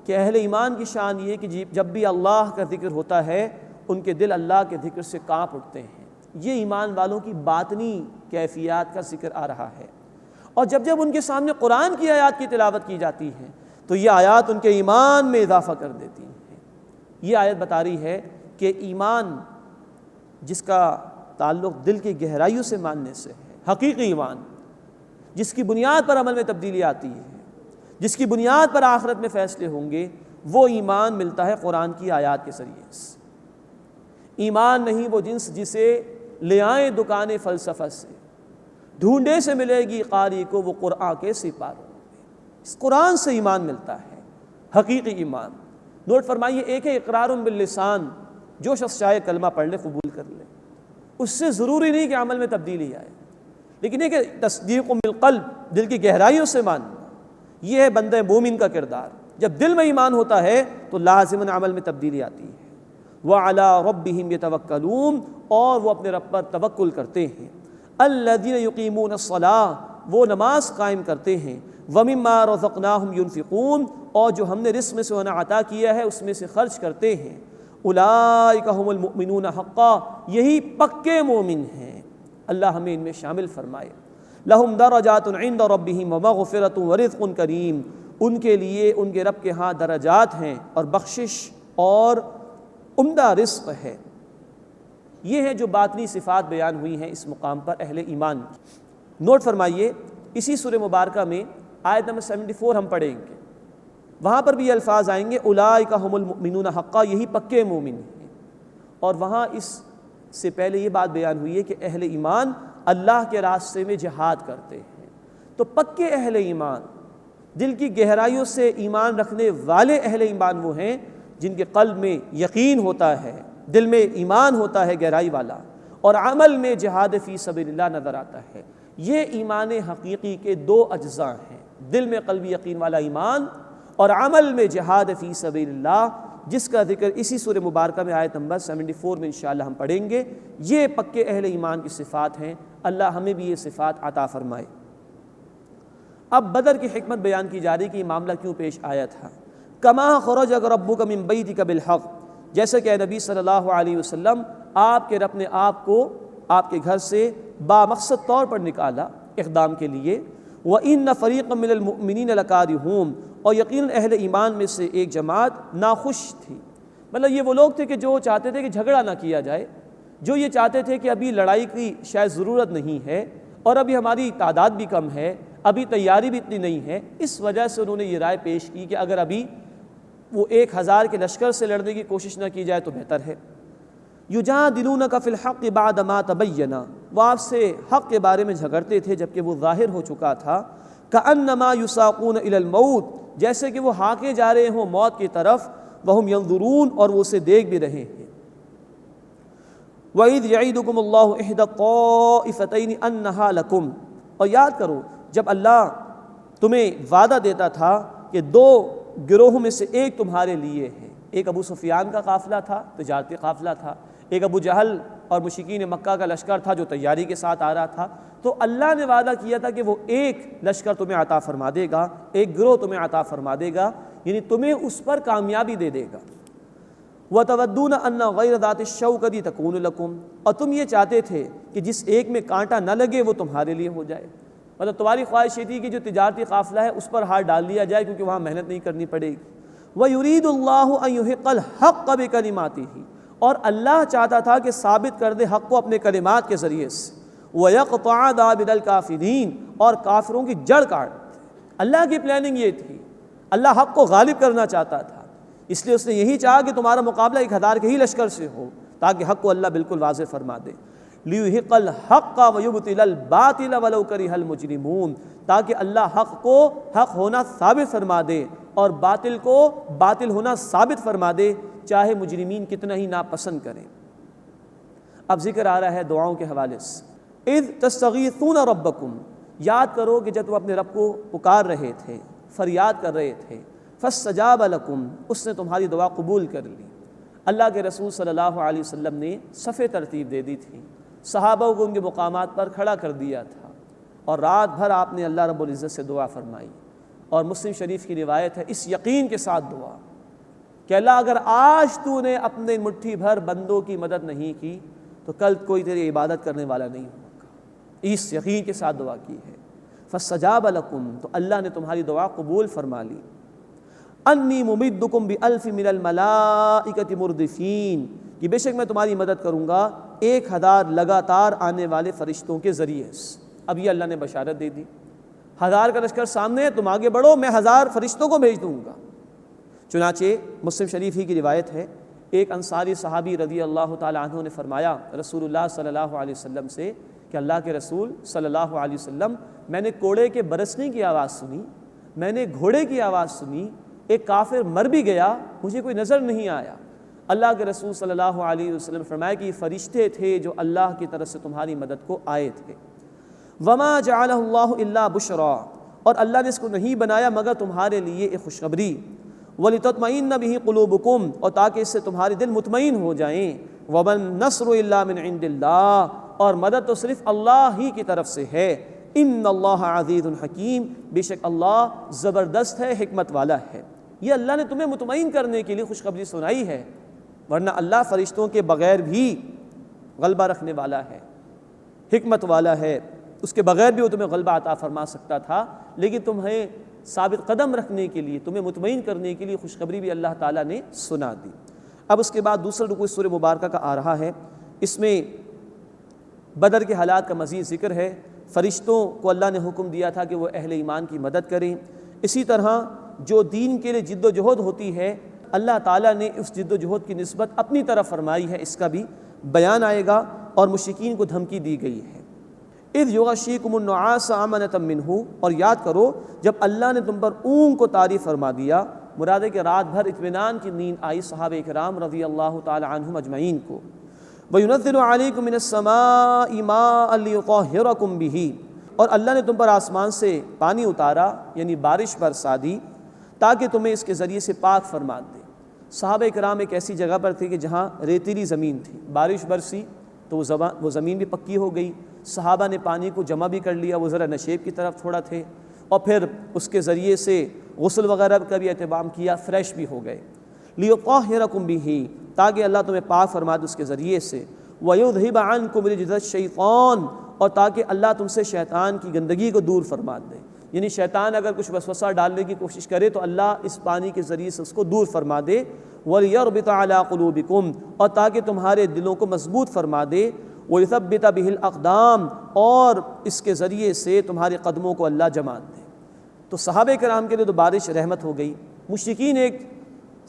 کہ اہل ایمان کی شان یہ کہ جب بھی اللہ کا ذکر ہوتا ہے ان کے دل اللہ کے ذکر سے کانپ اٹھتے ہیں۔ یہ ایمان والوں کی باطنی کیفیات کا ذکر آ رہا ہے۔ اور جب جب ان کے سامنے قرآن کی آیات کی تلاوت کی جاتی ہے تو یہ آیات ان کے ایمان میں اضافہ کر دیتی ہیں۔ یہ آیت بتا رہی ہے کہ ایمان جس کا تعلق دل کی گہرائیوں سے ماننے سے ہے، حقیقی ایمان جس کی بنیاد پر عمل میں تبدیلی آتی ہے، جس کی بنیاد پر آخرت میں فیصلے ہوں گے، وہ ایمان ملتا ہے قرآن کی آیات کے ذریعے سے۔ ایمان نہیں وہ جنس جسے لے آئیں دکان فلسفہ سے، ڈھونڈے سے ملے گی قاری کو وہ قرآن کے سپاروں میں۔ اس قرآن سے ایمان ملتا ہے، حقیقی ایمان۔ نوٹ فرمائیے، ایک ہے اقرار باللسان، جو شخص چاہے کلمہ پڑھ لے، قبول کر لے، اس سے ضروری نہیں کہ عمل میں تبدیلی آئے، لیکن ایک تصدیق بالقلب، دل کی گہرائیوں سے ماننا، یہ ہے بندہ مومن کا کردار۔ جب دل میں ایمان ہوتا ہے تو لازماً عمل میں تبدیلی آتی ہے۔ وَعَلَىٰ رَبِّهِمْ يَتَوَكَّلُونَ، اور وہ اپنے رب پر توکل کرتے ہیں۔ الَّذِينَ يُقِيمُونَ الصَّلَاةَ، وہ نماز قائم کرتے ہیں۔ وَمِمَّا رَزَقْنَاهُمْ يُنْفِقُونَ، اور جو ہم نے رزق میں سے انہیں عطا کیا ہے اس میں سے خرچ کرتے ہیں۔ اولئک هم المؤمنون حقا، یہی پکے مومن ہیں، اللہ ہمیں ان میں شامل فرمائے۔ لہم درجات عند ربہم ومغفرۃ ورزق کریم، ان کے لیے ان کے رب کے ہاں درجات ہیں اور بخشش اور عمدہ رزق ہے۔ یہ ہے جو باطنی صفات بیان ہوئی ہیں اس مقام پر اہل ایمان کی۔ نوٹ فرمائیے، اسی سورہ مبارکہ میں آیت نمبر 74 ہم پڑھیں گے، وہاں پر بھی یہ الفاظ آئیں گے، اولئک هم المؤمنون حقا، یہی پکے مومن ہیں۔ اور وہاں اس سے پہلے یہ بات بیان ہوئی ہے کہ اہل ایمان اللہ کے راستے میں جہاد کرتے ہیں۔ تو پکے اہل ایمان، دل کی گہرائیوں سے ایمان رکھنے والے اہل ایمان وہ ہیں جن کے قلب میں یقین ہوتا ہے، دل میں ایمان ہوتا ہے گہرائی والا، اور عمل میں جہاد فی سبیل اللہ نظر آتا ہے۔ یہ ایمان حقیقی کے دو اجزاء ہیں، دل میں قلبی یقین والا ایمان اور عمل میں جہاد فی سبیل اللہ، جس کا ذکر اسی سورہ مبارکہ میں آیت نمبر 74 میں انشاءاللہ ہم پڑھیں گے۔ یہ پکے اہل ایمان کی صفات ہیں، اللہ ہمیں بھی یہ صفات عطا فرمائے۔ اب بدر کی حکمت بیان کی جا رہی کہ یہ معاملہ کیوں پیش آیا تھا۔ کما خرجک ربک من بیتک بالحق، جیسے کہ نبی صلی اللہ علیہ وسلم آپ کے رب نے آپ کو آپ کے گھر سے بامقصد طور پر نکالا اقدام کے لیے۔ وَإِنَّ فَرِيقًا مِّنَ الْمُؤْمِنِينَ لَكَارِهُونَ، اور یقیناً اہل ایمان میں سے ایک جماعت ناخوش تھی۔ مطلب یہ وہ لوگ تھے کہ جو چاہتے تھے کہ جھگڑا نہ کیا جائے، جو یہ چاہتے تھے کہ ابھی لڑائی کی شاید ضرورت نہیں ہے، اور ابھی ہماری تعداد بھی کم ہے، ابھی تیاری بھی اتنی نہیں ہے، اس وجہ سے انہوں نے یہ رائے پیش کی کہ اگر ابھی وہ 1000 کے لشکر سے لڑنے کی کوشش نہ کی جائے تو بہتر ہے۔ یجادلونک فی الحق بعد ما تبین، وہ آپ سے حق کے بارے میں جھگڑتے تھے جبکہ وہ ظاہر ہو چکا تھا۔ کأنما یساقون الی الموت، جیسے کہ وہ ہانکے جا رہے ہوں موت کی طرف۔ وہم ینظرون، اور وہ اسے دیکھ بھی رہے ہیں۔ وَإِذْ يَعِدُكُمُ اللَّهُ إِحْدَى الطَّائِفَتَيْنِ أَنَّهَا لَكُمْ، اور یاد کرو جب اللہ تمہیں وعدہ دیتا تھا کہ دو گروہوں میں سے ایک تمہارے لیے ہے۔ ایک ابو سفیان کا قافلہ تھا، تجارتی قافلہ تھا، ایک ابو جہل اور مشرکین مکہ کا لشکر تھا جو تیاری کے ساتھ آ رہا تھا۔ تو اللہ نے وعدہ کیا تھا کہ وہ ایک لشکر تمہیں عطا فرما دے گا، ایک گروہ تمہیں عطا فرما دے گا، یعنی تمہیں اس پر کامیابی دے دے گا۔ وَتَوَدُّونَ أَنَّ غَيْرَ ذَاتِ الشَّوْكَةِ تَكُونُ لَكُمْ، اور تم یہ چاہتے تھے کہ جس ایک میں کانٹا نہ لگے وہ تمہارے لیے ہو جائے۔ مطلب تمہاری خواہش یہ تھی کہ جو تجارتی قافلہ ہے اس پر ہاتھ ڈال لیا جائے کیونکہ وہاں محنت نہیں کرنی پڑے گی۔ وَيُرِيدُ اللَّهُ أَن يُحِقَّ الْحَقَّ بِكَلِمَاتِهِ، اور اللہ چاہتا تھا کہ ثابت کر دے حق کو اپنے کلمات کے ذریعے سے۔ وَيَقْطَعَ دَابِرَ الْكَافِرِينَ، اور کافروں کی جڑ کاٹ دے۔ اللہ کی پلاننگ یہ تھی، اللہ حق کو غالب کرنا چاہتا تھا، اس لیے اس نے یہی چاہا کہ تمہارا مقابلہ 1000 کے ہی لشکر سے ہو تاکہ حق کو اللہ بالکل واضح فرما دے۔ لِيُحِقَّ الْحَقَّ وَيُبْطِلَ الْبَاطِلَ وَلَوْ كَرِهَ الْمُجْرِمُونَ، تاکہ اللہ حق کو حق ہونا ثابت فرما دے اور باطل کو باطل ہونا ثابت فرما دے، چاہے مجرمین کتنا ہی ناپسند کریں۔ اب ذکر آ رہا ہے دعاؤں کے حوالے سے۔ اذ تستغیثون ربکم، یاد کرو کہ جب تم اپنے رب کو پکار رہے تھے، فریاد کر رہے تھے، فاستجاب لکم، اس نے تمہاری دعا قبول کر لی۔ اللہ کے رسول صلی اللہ علیہ وسلم نے صفیں ترتیب دے دی تھی، صحابہ کو ان کے مقامات پر کھڑا کر دیا تھا، اور رات بھر آپ نے اللہ رب العزت سے دعا فرمائی۔ اور مسلم شریف کی روایت ہے، اس یقین کے ساتھ دعا کہ اللہ اگر آج تو نے اپنے مٹھی بھر بندوں کی مدد نہیں کی تو کل کوئی تیری عبادت کرنے والا نہیں ہوگا، اس یقین کے ساتھ دعا کی ہے۔ فاستجاب لکم، تو اللہ نے تمہاری دعا قبول فرما لی۔ انی ممدکم بألف من الملائکۃ مردفین، کہ بے شک میں تمہاری مدد کروں گا 1000 لگاتار آنے والے فرشتوں کے ذریعے سے۔ اب یہ اللہ نے بشارت دے دی، 1000 کا لشکر سامنے ہے، تم آگے بڑھو، میں 1000 فرشتوں کو بھیج دوں گا چنانچہ مسلم شریف ہی کی روایت ہے، ایک انصاری صحابی رضی اللہ تعالی عنہ نے فرمایا رسول اللہ صلی اللہ علیہ وسلم سے کہ اللہ کے رسول صلی اللہ علیہ وسلم، میں نے کوڑے کے برسنے کی آواز سنی، میں نے گھوڑے کی آواز سنی، ایک کافر مر بھی گیا، مجھے کوئی نظر نہیں آیا۔ اللہ کے رسول صلی اللہ علیہ وسلم فرمایا کہ یہ فرشتے تھے جو اللہ کی طرف سے تمہاری مدد کو آئے تھے۔ وما جعلہ اللہ الا بشرا، اور اللہ نے اس کو نہیں بنایا مگر تمہارے لیے ایک خوشخبری، وَلِتَطْمَئِنَّ بِهِ قُلُوبُكُمْ، اور تاکہ اس سے تمہارے دل مطمئن ہو جائیں، وَمَا النَّصْرُ إِلَّا مِنْ عِنْدِ اللَّهِ، اور مدد تو صرف اللہ ہی کی طرف سے ہے، إِنَّ اللَّهَ عَزِيزٌ حَكِيمٌ، بے شک اللہ زبردست ہے، حکمت والا ہے۔ یہ اللہ نے تمہیں مطمئن کرنے کے لیے خوشخبری سنائی ہے، ورنہ اللہ فرشتوں کے بغیر بھی غلبہ رکھنے والا ہے، حکمت والا ہے، اس کے بغیر بھی وہ تمہیں غلبہ عطا فرما سکتا تھا، لیکن تمہیں ثابت قدم رکھنے کے لیے، تمہیں مطمئن کرنے کے لیے خوشخبری بھی اللہ تعالیٰ نے سنا دی۔ اب اس کے بعد دوسرا رکوع سورہ مبارکہ کا آ رہا ہے، اس میں بدر کے حالات کا مزید ذکر ہے۔ فرشتوں کو اللہ نے حکم دیا تھا کہ وہ اہل ایمان کی مدد کریں، اسی طرح جو دین کے لیے جد و جہد ہوتی ہے اللہ تعالیٰ نے اس جد و جہد کی نسبت اپنی طرف فرمائی ہے، اس کا بھی بیان آئے گا، اور مشرکین کو دھمکی دی گئی ہے۔ اذ یغشیکم النعاس امنۃ منہ، اور یاد کرو جب اللہ نے تم پر اونگ کو طاری فرما دیا، مراد ہے کہ رات بھر اطمینان کی نیند آئی صحابہ کرام رضی اللہ تعالی عنہم اجمعین کو۔ وَيُنَزِّلُ عَلَيْكُم مِّنَ السَّمَاءِ مَاءً لِيُطَهِّرَكُم بِهِ، اور اللہ نے تم پر آسمان سے پانی اتارا یعنی بارش برسا دی تاکہ تمہیں اس کے ذریعے سے پاک فرما دے۔ صحابہ کرام ایک ایسی جگہ پر تھے کہ جہاں ریتیلی زمین تھی، بارش برسی تو وہ زمین بھی پکی ہو گئی، صحابہ نے پانی کو جمع بھی کر لیا، وہ ذرا نشیب کی طرف تھوڑا تھے، اور پھر اس کے ذریعے سے غسل وغیرہ کا بھی اہتمام کیا، فریش بھی ہو گئے۔ لِيُطَهِّرَكُم بِهِ، تاکہ اللہ تمہیں پاک فرما دے اس کے ذریعے سے، وَيُذْهِبَ عَنْكُمْ رِجْزَ الشَّيْطَانِ، اور تاکہ اللہ تم سے شیطان کی گندگی کو دور فرما دے، یعنی شیطان اگر کچھ وسوسہ ڈالنے کی کوشش کرے تو اللہ اس پانی کے ذریعے سے اس کو دور فرما دے، وَلِيَرْبِطَ عَلَىٰ قُلُوبِكُمْ، اور تاکہ تمہارے دلوں کو مضبوط فرما دے، وَيُثَبِّتَ بِهِ الْأَقْدَامَ، اور اس کے ذریعے سے تمہارے قدموں کو اللہ جماعت دے۔ تو صحابہ کرام کے لیے تو بارش رحمت ہو گئی، مشرکین ایک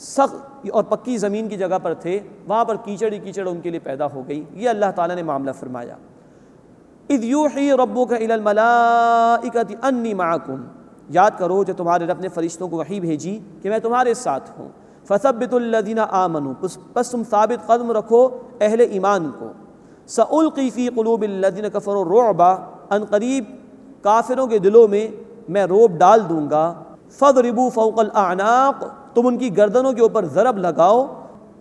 سخت اور پکی زمین کی جگہ پر تھے، وہاں پر کیچڑ ہی کیچڑ ان کے لیے پیدا ہو گئی، یہ اللہ تعالیٰ نے معاملہ فرمایا۔ اذ یوحی ربک الی الملائکۃ انی معکم، یاد کرو جب تمہارے رب نے فرشتوں کو وحی بھیجی کہ میں تمہارے ساتھ ہوں۔ فثبتوا الذین آمنوا، پس تم ثابت قدم رکھو اہل ایمان کو۔ سألقی فی قلوب الذین کفروا الرعب، ان قریب کافروں کے دلوں میں میں رعب ڈال دوں گا۔ فاضربوا فوق الاعناق، تم ان کی گردنوں کے اوپر ضرب لگاؤ۔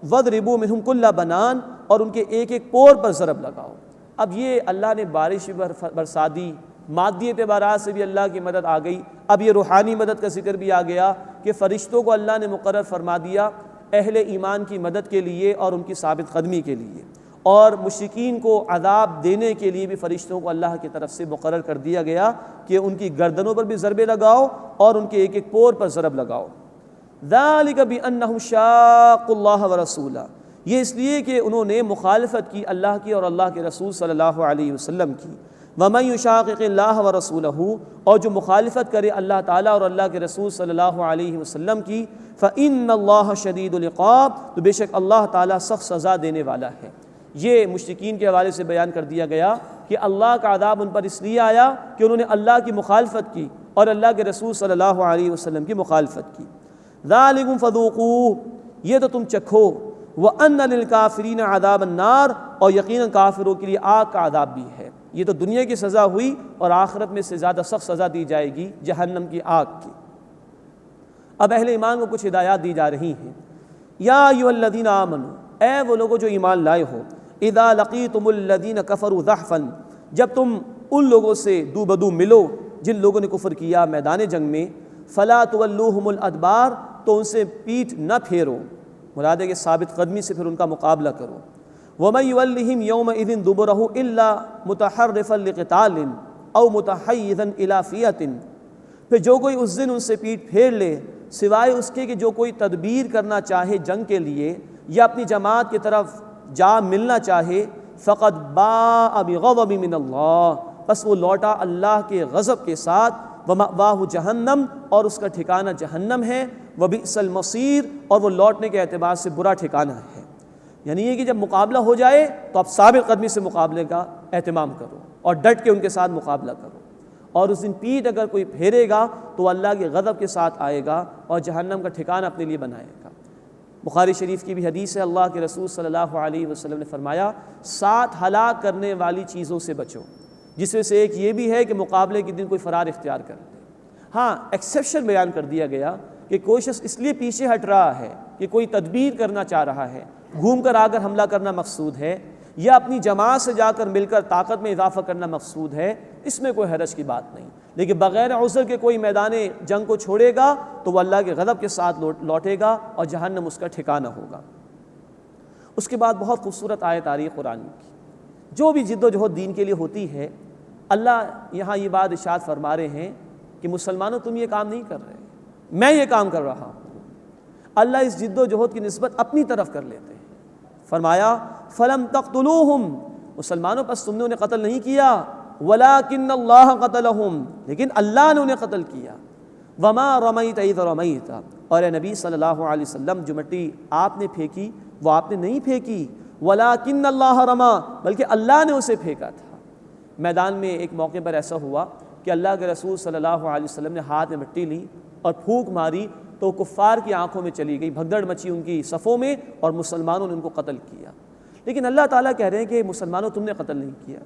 واضربوا منہم کل بنان، اور ان کے ایک ایک پور پر ضرب لگاؤ۔ اب یہ اللہ نے بارش برسا دی، مادی اعتبارات سے بھی اللہ کی مدد آ گئی، اب یہ روحانی مدد کا ذکر بھی آ گیا کہ فرشتوں کو اللہ نے مقرر فرما دیا اہل ایمان کی مدد کے لیے اور ان کی ثابت قدمی کے لیے، اور مشرکین کو عذاب دینے کے لیے بھی فرشتوں کو اللہ کی طرف سے مقرر کر دیا گیا کہ ان کی گردنوں پر بھی ضربے لگاؤ اور ان کے ایک ایک پور پر ضرب لگاؤ۔ ذالک بأنہم شاقوا اللہ ورسولہ، یہ اس لیے کہ انہوں نے مخالفت کی اللہ کی اور اللہ کے رسول صلی اللہ علیہ وسلم کی۔ وَمَن يُشَاقِقِ اللَّهَ وَرَسُولَهُ، اور جو مخالفت کرے اللہ تعالیٰ اور اللہ کے رسول صلی اللہ علیہ وسلم کی، فَإِنَّ اللَّهَ شَدِيدُ الْعِقَابِ، تو بے شک اللہ تعالیٰ سخت سزا دینے والا ہے۔ یہ مشرکین کے حوالے سے بیان کر دیا گیا کہ اللہ کا عذاب ان پر اس لیے آیا کہ انہوں نے اللہ کی مخالفت کی اور اللہ کے رسول صلی اللہ علیہ وسلم کی مخالفت کی۔ ذَلِكُمْ فَذُوقُوهُ، یہ تو تم چکھو۔ وَأَنَّ لِلْكَافِرِينَ عَذَابَ النَّارِ، اور یقیناً کافروں کے لیے آگ کا عذاب بھی ہے۔ یہ تو دنیا کی سزا ہوئی اور آخرت میں سے زیادہ سخت سزا دی جائے گی جہنم کی آگ کی۔ اب اہل ایمان کو کچھ ہدایات دی جا رہی ہیں۔ یا ایھا الذین آمنوا، اے وہ لوگوں جو ایمان لائے ہو، اذا لقیتم الذین کفروا زحفا، جب تم ان لوگوں سے دو بدو ملو جن لوگوں نے کفر کیا میدان جنگ میں، فلا تولوہم الادبار، تو ان سے پیٹھ نہ پھیرو، مراد ہے کہ ثابت قدمی سے پھر ان کا مقابلہ کرو۔ وَمَن يُوَلِّهِمْ يَوْمَئِذٍ دُبُرَهُ إِلَّا مُتَحَرِّفًا لِقِتَالٍ أَوْ مُتَحَيِّزًا إِلَىٰ فِئَةٍ، پھر جو کوئی اس دن ان سے پیٹھ پھیر لے سوائے اس کے کہ جو کوئی تدبیر کرنا چاہے جنگ کے لیے یا اپنی جماعت کی طرف جا ملنا چاہے، فَقَدْ بَاءَ بِغَضَبٍ مِّنَ اللَّهِ، پس وہ لوٹا اللہ کے غضب کے ساتھ، وَمَأْوَاهُ جہنم، اور اس کا ٹھکانہ جہنم ہے، وبئس المصیر، اور وہ لوٹنے کے اعتبار سے برا ٹھکانہ ہے۔ یعنی یہ کہ جب مقابلہ ہو جائے تو آپ ثابت قدمی سے مقابلے کا اہتمام کرو اور ڈٹ کے ان کے ساتھ مقابلہ کرو، اور اس دن پیٹھ اگر کوئی پھیرے گا تو اللہ کے غضب کے ساتھ آئے گا اور جہنم کا ٹھکانہ اپنے لیے بنائے گا۔ بخاری شریف کی بھی حدیث ہے، اللہ کے رسول صلی اللہ علیہ وسلم نے فرمایا 7 ہلاک کرنے والی چیزوں سے بچو، جس میں سے ایک یہ بھی ہے کہ مقابلے کے دن کوئی فرار اختیار کر لے۔ ہاں ایکسیپشن بیان کر دیا گیا کہ کوئی شخص اس لیے پیچھے ہٹ رہا ہے کہ کوئی تدبیر کرنا چاہ رہا ہے، گھوم کر آ کر حملہ کرنا مقصود ہے، یا اپنی جماعت سے جا کر مل کر طاقت میں اضافہ کرنا مقصود ہے، اس میں کوئی حرج کی بات نہیں، لیکن بغیر عذر کے کوئی میدان جنگ کو چھوڑے گا تو وہ اللہ کے غضب کے ساتھ لوٹے گا اور جہنم اس کا ٹھکانہ ہوگا۔ اس کے بعد بہت خوبصورت آیت آ رہی ہے قرآن کی، جو بھی جد و جہد دین کے لیے ہوتی ہے، اللہ یہاں یہ بات ارشاد فرما رہے ہیں کہ مسلمانوں تم یہ کام نہیں کر رہے، میں یہ کام کر رہا ہوں۔ اللہ اس جد و جہد کی نسبت اپنی طرف کر لیتے ہیں۔ فرمایا فلم تقتلوہم، مسلمانوں پس تم نے انہیں قتل نہیں کیا، ولکن اللہ قتلہم، لیکن اللہ نے انہیں قتل کیا، وما رمیت اذ رمیت، اور اے نبی صلی اللہ علیہ وسلم جو مٹی آپ نے پھینکی وہ آپ نے نہیں پھینکی، ولکن اللہ رما، بلکہ اللہ نے اسے پھینکا تھا۔ میدان میں ایک موقع پر ایسا ہوا کہ اللہ کے رسول صلی اللہ علیہ وسلم نے ہاتھ میں مٹی لی اور پھونک ماری تو کفار کی آنکھوں میں چلی گئی، بھگدڑ مچی ان کی صفوں میں، اور مسلمانوں نے ان کو قتل کیا۔ لیکن اللہ تعالیٰ کہہ رہے ہیں کہ مسلمانوں تم نے قتل نہیں کیا،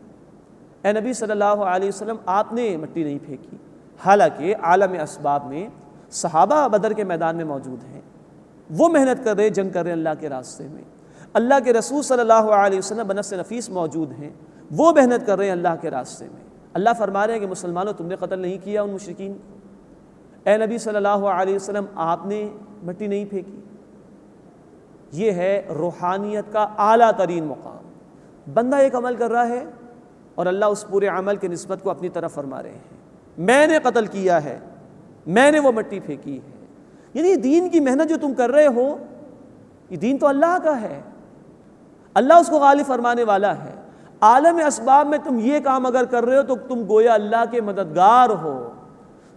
اے نبی صلی اللہ علیہ وسلم آپ نے مٹی نہیں پھینکی، حالانکہ عالم اسباب میں صحابہ بدر کے میدان میں موجود ہیں، وہ محنت کر رہے، جنگ کر رہے اللہ کے راستے میں، اللہ کے رسول صلی اللہ علیہ وسلم بنفس نفیس موجود ہیں، وہ محنت کر رہے ہیں اللہ کے راستے میں۔ اللہ فرما رہے ہیں کہ مسلمانوں تم نے قتل نہیں کیا ان مشرکین، اے نبی صلی اللہ علیہ وسلم آپ نے مٹی نہیں پھینکی۔ یہ ہے روحانیت کا اعلیٰ ترین مقام۔ بندہ ایک عمل کر رہا ہے اور اللہ اس پورے عمل کی نسبت کو اپنی طرف فرما رہے ہیں، میں نے قتل کیا ہے، میں نے وہ مٹی پھینکی ہے۔ یعنی دین کی محنت جو تم کر رہے ہو، یہ دین تو اللہ کا ہے، اللہ اس کو غالب فرمانے والا ہے۔ عالم اسباب میں تم یہ کام اگر کر رہے ہو تو تم گویا اللہ کے مددگار ہو۔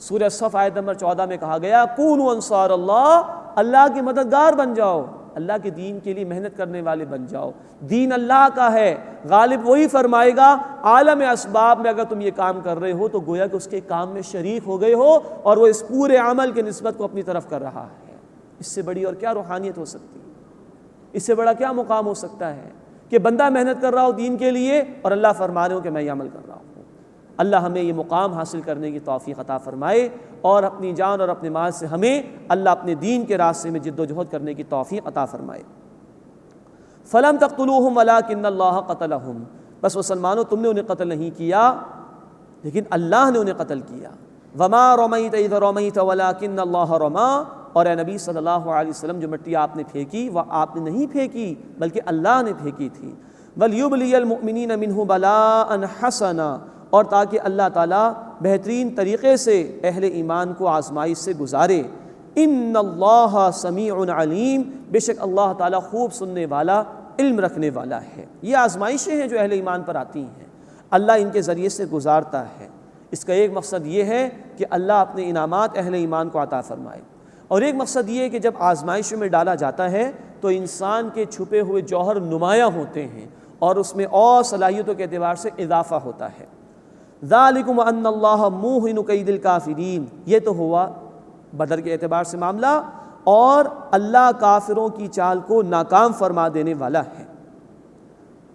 سورہ صف آیت نمبر 14 میں کہا گیا کونوا انصار اللہ، اللہ کے مددگار بن جاؤ، اللہ کے دین کے لیے محنت کرنے والے بن جاؤ۔ دین اللہ کا ہے، غالب وہی فرمائے گا۔ عالم اسباب میں اگر تم یہ کام کر رہے ہو تو گویا کہ اس کے کام میں شریک ہو گئے ہو، اور وہ اس پورے عمل کے نسبت کو اپنی طرف کر رہا ہے۔ اس سے بڑی اور کیا روحانیت ہو سکتی ہے؟ اس سے بڑا کیا مقام ہو سکتا ہے کہ بندہ محنت کر رہا ہو دین کے لیے اور اللہ فرما رہے ہو کہ میں یہ عمل کر رہا ہوں۔ اللہ ہمیں یہ مقام حاصل کرنے کی توفیق عطا فرمائے، اور اپنی جان اور اپنے مال سے ہمیں اللہ اپنے دین کے راستے میں جد و جہد کرنے کی توفیق عطا فرمائے۔ فلم تقتلوہم ولکن اللہ قتلہم، بس مسلمانوں تم نے انہیں قتل نہیں کیا لیکن اللہ نے انہیں قتل کیا۔ وما رمیت اذ رمیت ولکن اللہ رما، اور اے نبی صلی اللہ علیہ وسلم جو مٹی آپ نے پھینکی وہ آپ نے نہیں پھینکی بلکہ اللہ نے پھینکی تھی۔ وَلْيُبْلِيَ الْمُؤْمِنِينَ مِنْهُ بَلَاءً حَسَنًا، اور تاکہ اللہ تعالیٰ بہترین طریقے سے اہل ایمان کو آزمائش سے گزارے۔ ان اللہ سمیع علیم، بے شک اللہ تعالیٰ خوب سننے والا، علم رکھنے والا ہے۔ یہ آزمائشیں ہیں جو اہل ایمان پر آتی ہیں، اللہ ان کے ذریعے سے گزارتا ہے۔ اس کا ایک مقصد یہ ہے کہ اللہ اپنے انعامات اہل ایمان کو عطا فرمائے، اور ایک مقصد یہ ہے کہ جب آزمائشوں میں ڈالا جاتا ہے تو انسان کے چھپے ہوئے جوہر نمایاں ہوتے ہیں اور اس میں اور صلاحیتوں کے اعتبار سے اضافہ ہوتا ہے۔ ذالکم ان اللہ موہن کید الکافرین، یہ تو ہوا بدر کے اعتبار سے معاملہ، اور اللہ کافروں کی چال کو ناکام فرما دینے والا ہے۔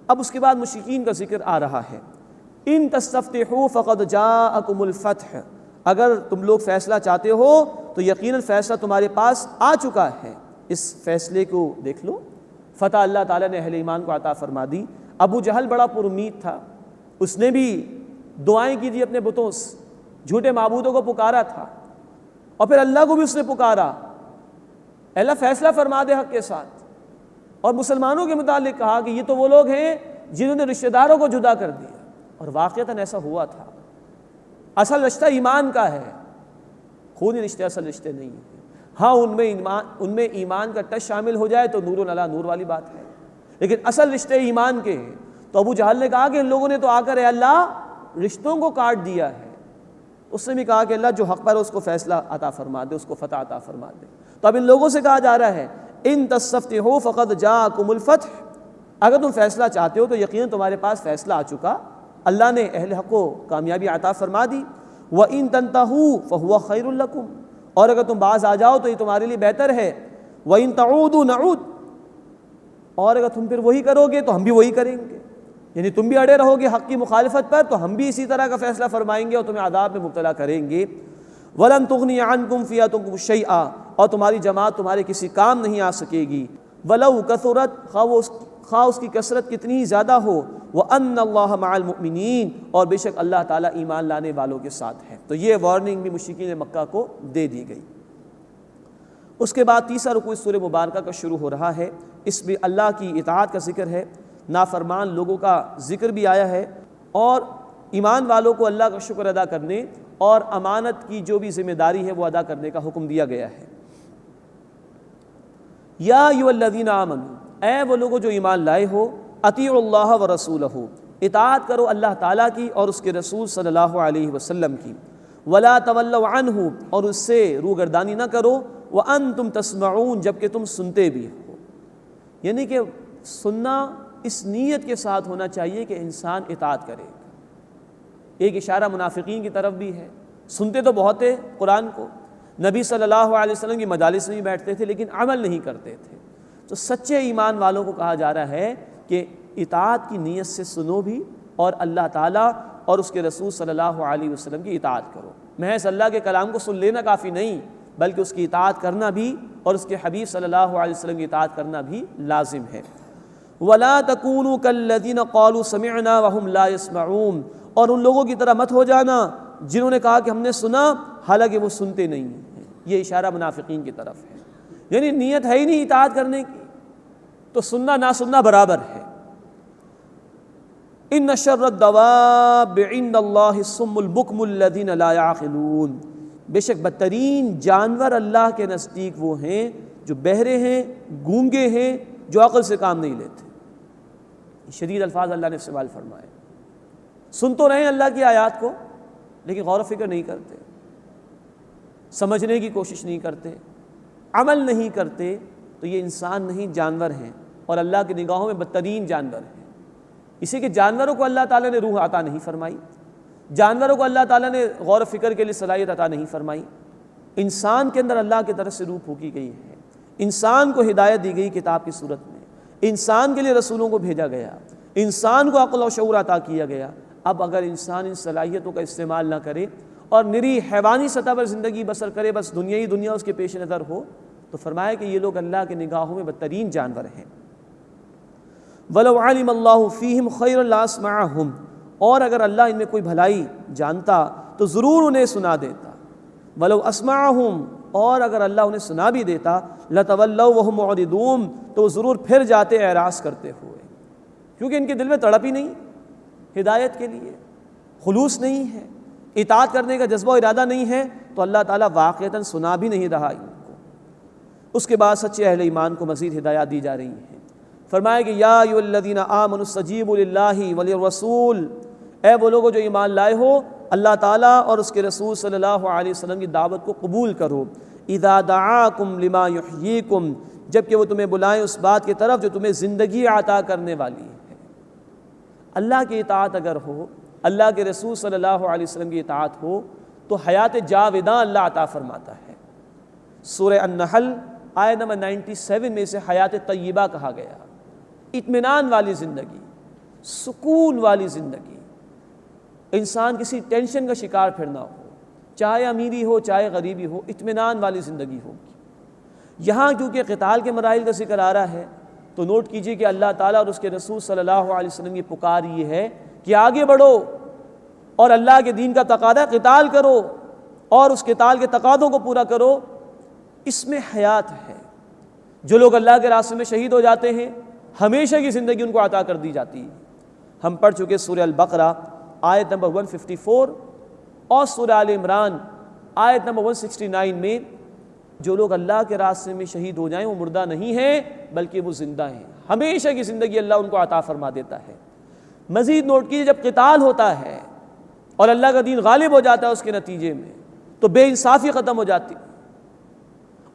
اب اس کے بعد مشرکین کا ذکر آ رہا ہے۔ ان تستفتحوا فقد جاءکم الفتح، اگر تم لوگ فیصلہ چاہتے ہو تو یقیناً فیصلہ تمہارے پاس آ چکا ہے۔ اس فیصلے کو دیکھ لو، فتح اللہ تعالیٰ نے اہل ایمان کو عطا فرما دی۔ ابو جہل بڑا پر امید تھا، اس نے بھی دعائیں کی تھی اپنے بتوں سے، جھوٹے معبودوں کو پکارا تھا، اور پھر اللہ کو بھی اس نے پکارا، اللہ فیصلہ فرما دے حق کے ساتھ۔ اور مسلمانوں کے متعلق کہا کہ یہ تو وہ لوگ ہیں جنہوں نے رشتہ داروں کو جدا کر دیا، اور واقعتاً ایسا ہوا تھا۔ اصل رشتہ ایمان کا ہے، خونی رشتے اصل رشتے نہیں ہیں۔ ہاں ان میں ایمان کا ٹچ شامل ہو جائے تو نور علی نور والی بات ہے، لیکن اصل رشتے ایمان کے ہیں۔ تو ابو جہل نے کہا کہ ان لوگوں نے تو آ کر اے اللہ رشتوں کو کاٹ دیا ہے۔ اس نے بھی کہا کہ اللہ جو حق پر ہے اس کو فیصلہ عطا فرما دے، اس کو فتح عطا فرما دے۔ تو اب ان لوگوں سے کہا جا رہا ہے ان تستفتحوا فقد جاءکم الفتح، اگر تم فیصلہ چاہتے ہو تو یقیناً تمہارے پاس فیصلہ آ چکا، اللہ نے اہل حق کو کامیابی عطا فرما دی۔ وَإِن تَنْتَهُوا فَهُوَ خَيْرٌ لَكُمْ، اور اگر تم باز آ جاؤ تو یہ تمہارے لیے بہتر ہے۔ وَإِن تَعُودُوا نَعُودْ، اور اگر تم پھر وہی کرو گے تو ہم بھی وہی کریں گے، یعنی تم بھی اڑے رہو گے حق کی مخالفت پر تو ہم بھی اسی طرح کا فیصلہ فرمائیں گے اور تمہیں عذاب میں مبتلا کریں گے۔ وَلَن تُغْنِيَ عَنْكُمْ فِئَتُكُمْ شَيْئًا، اور تمہاری جماعت تمہارے کسی کام نہیں آ سکے گی۔ وَلَوْ كَثُرَتْ، خواہ اس کی کثرت کتنی زیادہ ہو۔ وَأَنَّ اللَّهَ مَعَ الْمُؤْمِنِينَ، اور بے شک اللہ تعالیٰ ایمان لانے والوں کے ساتھ ہے۔ تو یہ وارننگ بھی مشرکین مکہ کو دے دی گئی۔ اس کے بعد تیسرا رکوع اس سورہ مبارکہ کا شروع ہو رہا ہے، اس میں اللہ کی اطاعت کا ذکر ہے، نافرمان لوگوں کا ذکر بھی آیا ہے، اور ایمان والوں کو اللہ کا شکر ادا کرنے اور امانت کی جو بھی ذمہ داری ہے وہ ادا کرنے کا حکم دیا گیا ہے۔ یا ایھا الذین آمنوا، اے وہ لوگوں جو ایمان لائے ہو، اطیعوا اللہ ورسولہ، اطاعت کرو اللہ تعالیٰ کی اور اس کے رسول صلی اللہ علیہ وسلم کی۔ ولا تولوا عنہ، اور اس سے روگردانی نہ کرو۔ وانتم تسمعون، جبکہ تم سنتے بھی ہو، یعنی کہ سننا اس نیت کے ساتھ ہونا چاہیے کہ انسان اطاعت کرے۔ ایک اشارہ منافقین کی طرف بھی ہے، سنتے تو بہت تھے قرآن کو، نبی صلی اللہ علیہ وسلم کی مجالس میں بیٹھتے تھے لیکن عمل نہیں کرتے تھے۔ تو سچے ایمان والوں کو کہا جا رہا ہے کہ اطاعت کی نیت سے سنو بھی، اور اللہ تعالیٰ اور اس کے رسول صلی اللہ علیہ وسلم کی اطاعت کرو۔ محض اللہ کے کلام کو سن لینا کافی نہیں، بلکہ اس کی اطاعت کرنا بھی اور اس کے حبیب صلی اللہ علیہ وسلم کی اطاعت کرنا بھی لازم ہے۔ وَلَا تَكُونُوا كَالَّذِينَ قَالُوا سَمِعْنَا وَهُمْ لَا يَسْمَعُونَ، اور ان لوگوں کی طرح مت ہو جانا جنہوں نے کہا کہ ہم نے سنا حالانکہ وہ سنتے نہیں ہیں۔ یہ اشارہ منافقین کی طرف ہے، یعنی نیت ہے ہی نہیں اطاعت کرنے کی تو سننا نہ سننا برابر ہے۔ ان شر الدواب عند اللہ الصم البکم الذین لا یعقلون، بے شک بدترین جانور اللہ کے نزدیک وہ ہیں جو بہرے ہیں، گونگے ہیں، جو عقل سے کام نہیں لیتے۔ شدید الفاظ اللہ نے استعمال فرمائے۔ سن تو رہے ہیں اللہ کی آیات کو لیکن غور و فکر نہیں کرتے، سمجھنے کی کوشش نہیں کرتے، عمل نہیں کرتے، تو یہ انسان نہیں جانور ہیں، اور اللہ کی نگاہوں میں بدترین جانور ہیں۔ اسی کہ جانوروں کو اللہ تعالیٰ نے روح عطا نہیں فرمائی، جانوروں کو اللہ تعالیٰ نے غور و فکر کے لیے صلاحیت عطا نہیں فرمائی۔ انسان کے اندر اللہ کی طرف سے روح پھونکی گئی ہے، انسان کو ہدایت دی گئی کتاب کی صورت میں، انسان کے لیے رسولوں کو بھیجا گیا، انسان کو عقل و شعور عطا کیا گیا۔ اب اگر انسان ان صلاحیتوں کا استعمال نہ کرے اور نری حیوانی سطح پر زندگی بسر کرے، بس دنیا ہی دنیا اس کے پیش نظر ہو، تو فرمایا کہ یہ لوگ اللہ کے نگاہوں میں بدترین جانور ہیں۔ وَلَوْ عَلِمَ اللَّهُ فِيهِمْ خَيْرًا لَأَسْمَعَهُمْ، اور اگر اللہ ان میں کوئی بھلائی جانتا تو ضرور انہیں سنا دیتا۔ وَلَوْ أَسْمَعَهُمْ، اور اگر اللہ انہیں سنا بھی دیتا، لَتَوَلَّوْا وَهُمْ مُعْرِضُونَ، تو وہ ضرور پھر جاتے اعراض کرتے ہوئے، کیونکہ ان کے دل میں تڑپ ہی نہیں ہدایت کے لیے، خلوص نہیں ہے، اطاعت کرنے کا جذبہ و ارادہ نہیں ہے، تو اللہ تعالیٰ واقعتاً سنا بھی نہیں رہا ان کو۔ اس کے بعد سچے اہل ایمان کو مزید ہدایات دی جا رہی ہیں۔ فرمایا کہ یا ایھا الذین آمنوا استجیبوا للہ وللرسول، اے وہ لوگوں جو ایمان لائے ہو، اللہ تعالیٰ اور اس کے رسول صلی اللہ علیہ وسلم کی دعوت کو قبول کرو۔ اذا دعاکم لما یحییکم، جبکہ وہ تمہیں بلائیں اس بات کی طرف جو تمہیں زندگی عطا کرنے والی ہے۔ اللہ کی اطاعت اگر ہو، اللہ کے رسول صلی اللہ علیہ وسلم کی اطاعت ہو، تو حیات جاوداں اللہ عطا فرماتا ہے۔ سورہ النحل آیت نمبر 97 میں اسے حیات طیبہ کہا گیا، اطمینان والی زندگی، سکون والی زندگی، انسان کسی ٹینشن کا شکار پھر نہ ہو، چاہے امیری ہو چاہے غریبی ہو، اطمینان والی زندگی ہوگی۔ یہاں کیونکہ قتال کے مراحل کا ذکر آ رہا ہے تو نوٹ کیجئے کہ اللہ تعالیٰ اور اس کے رسول صلی اللہ علیہ وسلم کی پکار یہ ہے کہ آگے بڑھو اور اللہ کے دین کا تقاضا قتال کرو اور اس قتال کے تقاضوں کو پورا کرو۔ اس میں حیات ہے۔ جو لوگ اللہ کے راستے میں شہید ہو جاتے ہیں ہمیشہ کی زندگی ان کو عطا کر دی جاتی ہے۔ ہم پڑھ چکے سورہ البقرہ آیت نمبر 154 اور سورہ آل عمران آیت نمبر 169 میں جو لوگ اللہ کے راستے میں شہید ہو جائیں وہ مردہ نہیں ہیں بلکہ وہ زندہ ہیں، ہمیشہ کی زندگی اللہ ان کو عطا فرما دیتا ہے۔ مزید نوٹ کیجیے، جب قتال ہوتا ہے اور اللہ کا دین غالب ہو جاتا ہے اس کے نتیجے میں تو بے انصافی ختم ہو جاتی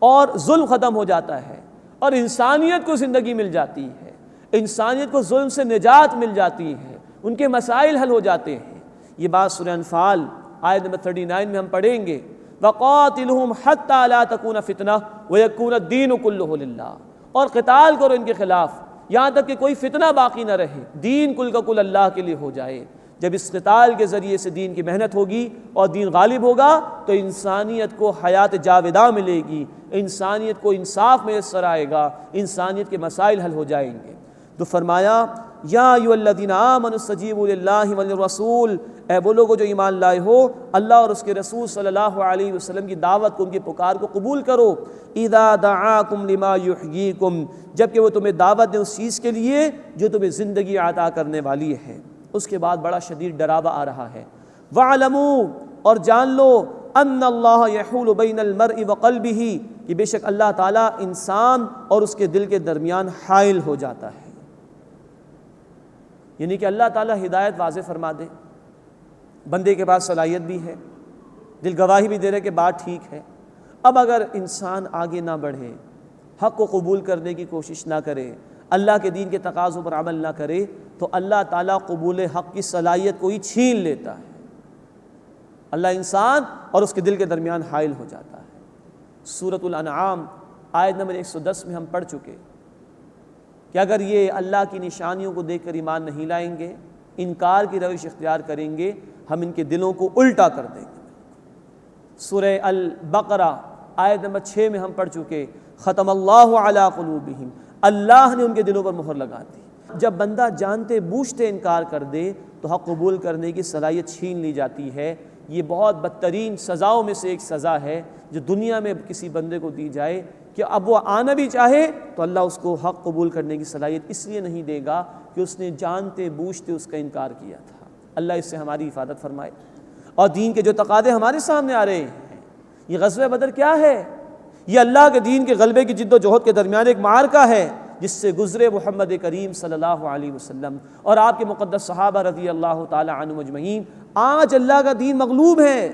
اور ظلم ختم ہو جاتا ہے اور انسانیت کو زندگی مل جاتی ہے، انسانیت کو ظلم سے نجات مل جاتی ہے، ان کے مسائل حل ہو جاتے ہیں۔ یہ بات سورہ انفال آیت نمبر 39 میں ہم پڑھیں گے، وَقَاتِلْهُمْ حَتَّى لَا تَكُونَ فِتْنَةٌ وَيَكُونَ الدِّينُ كُلُّهُ لِلَّهِ، اور قتال کرو ان کے خلاف یہاں تک کہ کوئی فتنہ باقی نہ رہے، دین کل کا کل اللہ کے لیے ہو جائے۔ جب اس قتال کے ذریعے سے دین کی محنت ہوگی اور دین غالب ہوگا تو انسانیت کو حیات جاوداں ملے گی، انسانیت کو انصاف میسر آئے گا، انسانیت کے مسائل حل ہو جائیں گے۔ تو فرمایا یا ایھا الذین آمنوا استجیبوا للہ وللرسول، اے وہ لوگو جو ایمان لائے ہو، اللہ اور اس کے رسول صلی اللہ علیہ وسلم کی دعوت کو، ان کی پکار کو قبول کرو۔ اذا دعاکم لما یحییکم، جبکہ وہ تمہیں دعوت دیں اس چیز کے لیے جو تمہیں زندگی عطا کرنے والی ہے۔ اس کے بعد بڑا شدید ڈراوا آ رہا ہے، وَاعْلَمُوا، اور جان لو، ان اللہ یحول بین المرء وقلبہ، کہ بے شک اللہ تعالیٰ انسان اور اس کے دل کے درمیان حائل ہو جاتا ہے۔ یعنی کہ اللہ تعالیٰ ہدایت واضح فرما دے، بندے کے پاس صلاحیت بھی ہے، دل گواہی بھی دے رہے کہ بات ٹھیک ہے، اب اگر انسان آگے نہ بڑھے، حق کو قبول کرنے کی کوشش نہ کرے، اللہ کے دین کے تقاضوں پر عمل نہ کرے، تو اللہ تعالیٰ قبول حق کی صلاحیت کو ہی چھین لیتا ہے۔ اللہ انسان اور اس کے دل کے درمیان حائل ہو جاتا ہے۔ سورۃ الانعام آیت نمبر 110 میں ہم پڑھ چکے کہ اگر یہ اللہ کی نشانیوں کو دیکھ کر ایمان نہیں لائیں گے، انکار کی روش اختیار کریں گے، ہم ان کے دلوں کو الٹا کر دیں گے۔ سورہ البقرہ آیت نمبر 6 میں ہم پڑھ چکے، ختم اللہ علی قلوبہم، اللہ نے ان کے دلوں پر مہر لگا دی۔ جب بندہ جانتے بوجھتے انکار کر دے تو حق قبول کرنے کی صلاحیت چھین لی جاتی ہے۔ یہ بہت بدترین سزاؤں میں سے ایک سزا ہے جو دنیا میں کسی بندے کو دی جائے کہ اب وہ آنا بھی چاہے تو اللہ اس کو حق قبول کرنے کی صلاحیت اس لیے نہیں دے گا کہ اس نے جانتے بوجھتے اس کا انکار کیا تھا۔ اللہ اس سے ہماری حفاظت فرمائے۔ اور دین کے جو تقاضے ہمارے سامنے آ رہے ہیں، یہ غزوہ بدر کیا ہے؟ یہ اللہ کے دین کے غلبے کی جد و جہد کے درمیان ایک معرکہ ہے جس سے گزرے محمد کریم صلی اللہ علیہ وسلم اور آپ کے مقدس صحابہ رضی اللہ تعالی عنہم اجمعین۔ آج اللہ کا دین مغلوب ہے،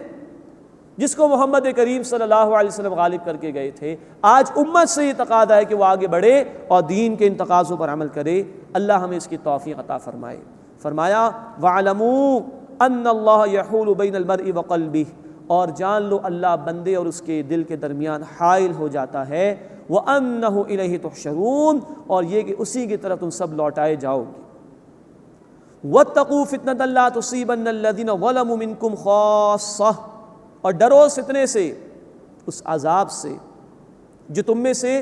جس کو محمد کریم صلی اللہ علیہ وسلم غالب کر کے گئے تھے۔ آج امت سے یہ تقاضا ہے کہ وہ آگے بڑھے اور دین کے ان تقاضوں پر عمل کرے۔ اللہ ہمیں اس کی توفیق عطا فرمائے۔ فرمایا وَاعْلَمُوا أَنَّ اللَّهَ يَحُولُ بَيْنَ الْمَرْءِ وَقَلْبِهِ، اور جان لو اللہ بندے اور اس کے دل کے درمیان حائل ہو جاتا ہے۔ وَأَنَّهُ إِلَيْهِ تُحْشَرُونَ، اور یہ کہ اسی کی طرف تم سب لوٹائے جاؤ گے۔ وَاتَّقُوا فِتْنَةً لَا تُصِيبَنَّ الَّذِينَ ظَلَمُوا مِنكُمْ خَاصَّةً، اور ڈرو اس فتنے سے، اس عذاب سے جو تم میں سے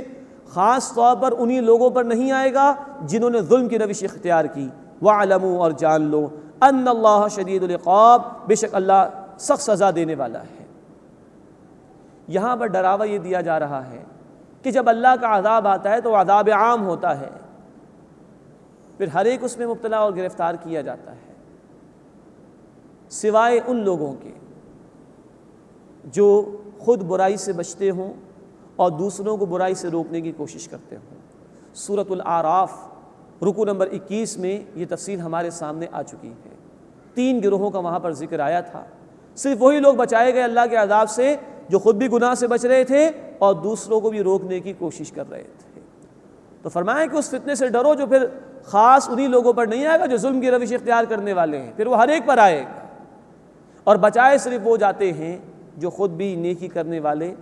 خاص طور پر انہی لوگوں پر نہیں آئے گا جنہوں نے ظلم کی روش اختیار کی۔ وَاعْلَمُوا، اور جان لو، أَنَّ اللَّهَ شَدِيدُ الْعِقَابِ، بے شک اللہ سخت سزا دینے والا ہے۔ یہاں پر ڈراوا یہ دیا جا رہا ہے کہ جب اللہ کا عذاب آتا ہے تو عذاب عام ہوتا ہے، پھر ہر ایک اس میں مبتلا اور گرفتار کیا جاتا ہے، سوائے ان لوگوں کے جو خود برائی سے بچتے ہوں اور دوسروں کو برائی سے روکنے کی کوشش کرتے ہوں۔ سورۃ الاعراف رکوع نمبر 21 میں یہ تفصیل ہمارے سامنے آ چکی ہے۔ 3 گروہوں کا وہاں پر ذکر آیا تھا۔ صرف وہی لوگ بچائے گئے اللہ کے عذاب سے جو خود بھی گناہ سے بچ رہے تھے اور دوسروں کو بھی روکنے کی کوشش کر رہے تھے۔ تو فرمایا کہ اس فتنے سے ڈرو جو پھر خاص انہی لوگوں پر نہیں آئے گا جو ظلم کی روش اختیار کرنے والے ہیں، پھر وہ ہر ایک پر آئے گا، اور بچائے صرف وہ جاتے ہیں جو خود بھی نیکی کرنے والے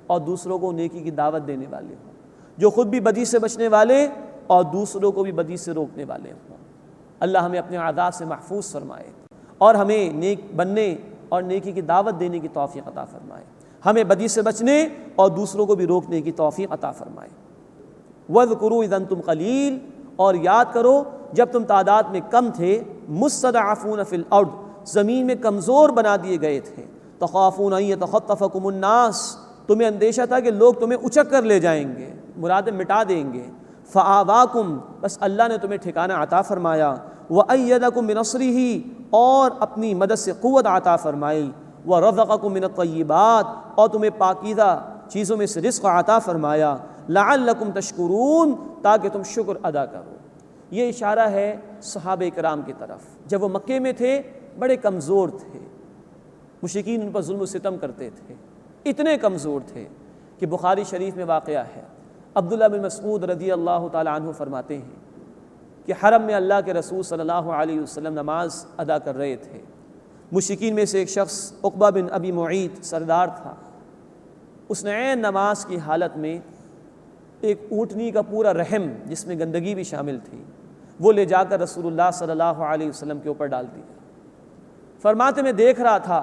اور دوسروں کو نیکی کی دعوت دینے والے ہوں، جو خود بھی بدی سے بچنے والے اور دوسروں کو بھی بدی سے روکنے والے ہوں۔ اللہ ہمیں اپنے عذاب سے محفوظ فرمائے اور ہمیں نیک بننے اور نیکی کی دعوت دینے کی توفیق عطا فرمائے، ہمیں بدی سے بچنے اور دوسروں کو بھی روکنے کی توفیق عطا فرمائے۔ وَاذْكُرُوا إِذْ أَنْتُمْ قَلِيلٌ، اور یاد کرو جب تم تعداد میں کم تھے، مُسْتَضْعَفُونَ فِي الْأَرْضِ، زمین میں کمزور بنا دیے گئے تھے، تَخَافُونَ أَن يَتَخَطَّفَكُمُ النَّاسُ، تمہیں اندیشہ تھا کہ لوگ تمہیں اچک کر لے جائیں گے، مرادیں مٹا دیں گے۔ فَآوَاكُمْ، بس اللہ نے تمہیں ٹھکانہ عطا فرمایا۔ وَأَيَّدَكُمْ بِنَصْرِهِ، اور اپنی مدد سے قوت عطا فرمائی۔ وَرَزَقَكُم مِّنَ الطَّيِّبَاتِ، اور تمہیں پاکیزہ چیزوں میں سے رزق عطا فرمایا۔ لَعَلَّكُمْ تَشْكُرُونَ، تاکہ تم شکر ادا کرو۔ یہ اشارہ ہے صحابہ کرام کی طرف، جب وہ مکے میں تھے بڑے کمزور تھے، مشرکین ان پر ظلم و ستم کرتے تھے، اتنے کمزور تھے کہ بخاری شریف میں واقعہ ہے، عبداللہ بن مسعود رضی اللہ تعالیٰ عنہ فرماتے ہیں کہ حرم میں اللہ کے رسول صلی اللہ علیہ وسلم نماز ادا کر رہے تھے۔ مشرکین میں سے ایک شخص عقبہ بن ابی معیط سردار تھا، اس نے عین نماز کی حالت میں ایک اونٹنی کا پورا رحم جس میں گندگی بھی شامل تھی وہ لے جا کر رسول اللہ صلی اللہ علیہ وسلم کے اوپر ڈال دیا۔ فرماتے میں دیکھ رہا تھا،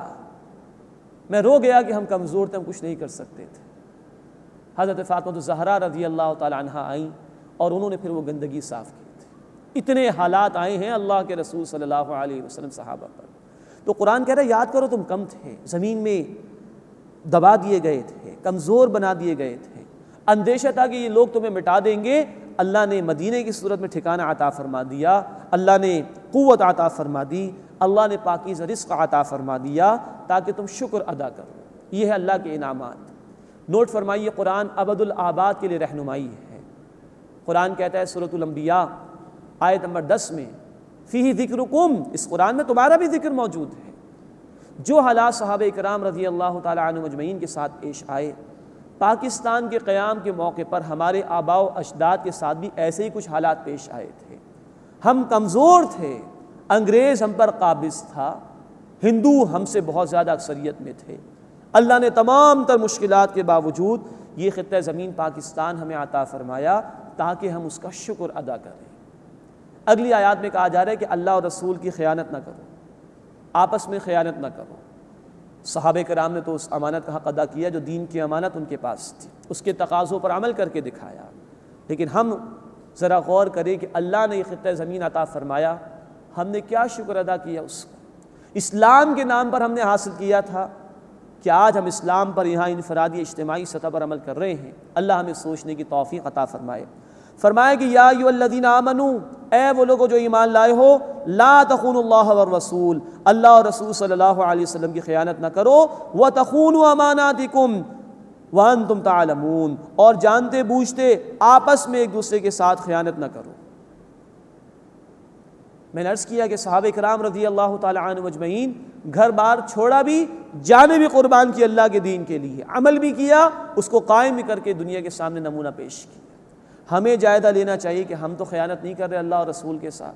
میں رو گیا کہ ہم کمزور تھے، ہم کچھ نہیں کر سکتے تھے۔ حضرت فاطمہ الزہرا رضی اللہ تعالی عنہا آئیں اور انہوں نے پھر وہ گندگی صاف کی تھی۔ اتنے حالات آئے ہیں اللہ کے رسول صلی اللہ علیہ وسلم صحابہ پر۔ تو قرآن کہہ رہا ہے یاد کرو تم کم تھے، زمین میں دبا دیے گئے تھے، کمزور بنا دیے گئے تھے، اندیشہ تھا کہ یہ لوگ تمہیں مٹا دیں گے۔ اللہ نے مدینے کی صورت میں ٹھکانہ عطا فرما دیا، اللہ نے قوت عطا فرما دی، اللہ نے پاکیزہ رزق عطا فرما دیا تاکہ تم شکر ادا کرو۔ یہ ہے اللہ کے انعامات۔ نوٹ فرمائیے، قرآن ابد الآباد کے لیے رہنمائی ہے۔ قرآن کہتا ہے سورۃ الانبیاء آیت نمبر 10 میں، فیہ ذکرکم، اس قرآن میں تمہارا بھی ذکر موجود ہے۔ جو حالات صحابہ کرام رضی اللہ تعالی عنہم اجمعین کے ساتھ پیش آئے، پاکستان کے قیام کے موقع پر ہمارے آباء و اجداد کے ساتھ بھی ایسے ہی کچھ حالات پیش آئے تھے۔ ہم کمزور تھے، انگریز ہم پر قابض تھا، ہندو ہم سے بہت زیادہ اکثریت میں تھے۔ اللہ نے تمام تر مشکلات کے باوجود یہ خطہ زمین پاکستان ہمیں عطا فرمایا تاکہ ہم اس کا شکر ادا کریں۔ اگلی آیات میں کہا جا رہا ہے کہ اللہ اور رسول کی خیانت نہ کرو، آپس میں خیانت نہ کرو۔ صحابہ کرام نے تو اس امانت کا حق ادا کیا جو دین کی امانت ان کے پاس تھی، اس کے تقاضوں پر عمل کر کے دکھایا۔ لیکن ہم ذرا غور کریں کہ اللہ نے یہ خطہ زمین عطا فرمایا، ہم نے کیا شکر ادا کیا اس کا؟ اسلام کے نام پر ہم نے حاصل کیا تھا کہ آج ہم اسلام پر یہاں انفرادی اجتماعی سطح پر عمل کر رہے ہیں۔ اللہ ہمیں سوچنے کی توفیق عطا فرمائے۔ فرمایا کہ یا ایھا الذین آمنوا، اے وہ لوگوں جو ایمان لائے ہو، لا تخونوا اللہ والرسول، اللہ اور رسول صلی اللہ علیہ وسلم کی خیانت نہ کرو، وتخونوا اماناتکم وانتم تعلمون، اور جانتے بوجھتے آپس میں ایک دوسرے کے ساتھ خیانت نہ کرو۔ میں نے عرض کیا کہ صحابہ کرام رضی اللہ تعالی عنہم اجمعین گھر بار چھوڑا بھی، جانیں بھی قربان کی اللہ کے دین کے لیے، عمل بھی کیا، اس کو قائم بھی کر کے دنیا کے سامنے نمونہ پیش کیا۔ ہمیں جائزہ لینا چاہیے کہ ہم تو خیانت نہیں کر رہے اللہ اور رسول کے ساتھ۔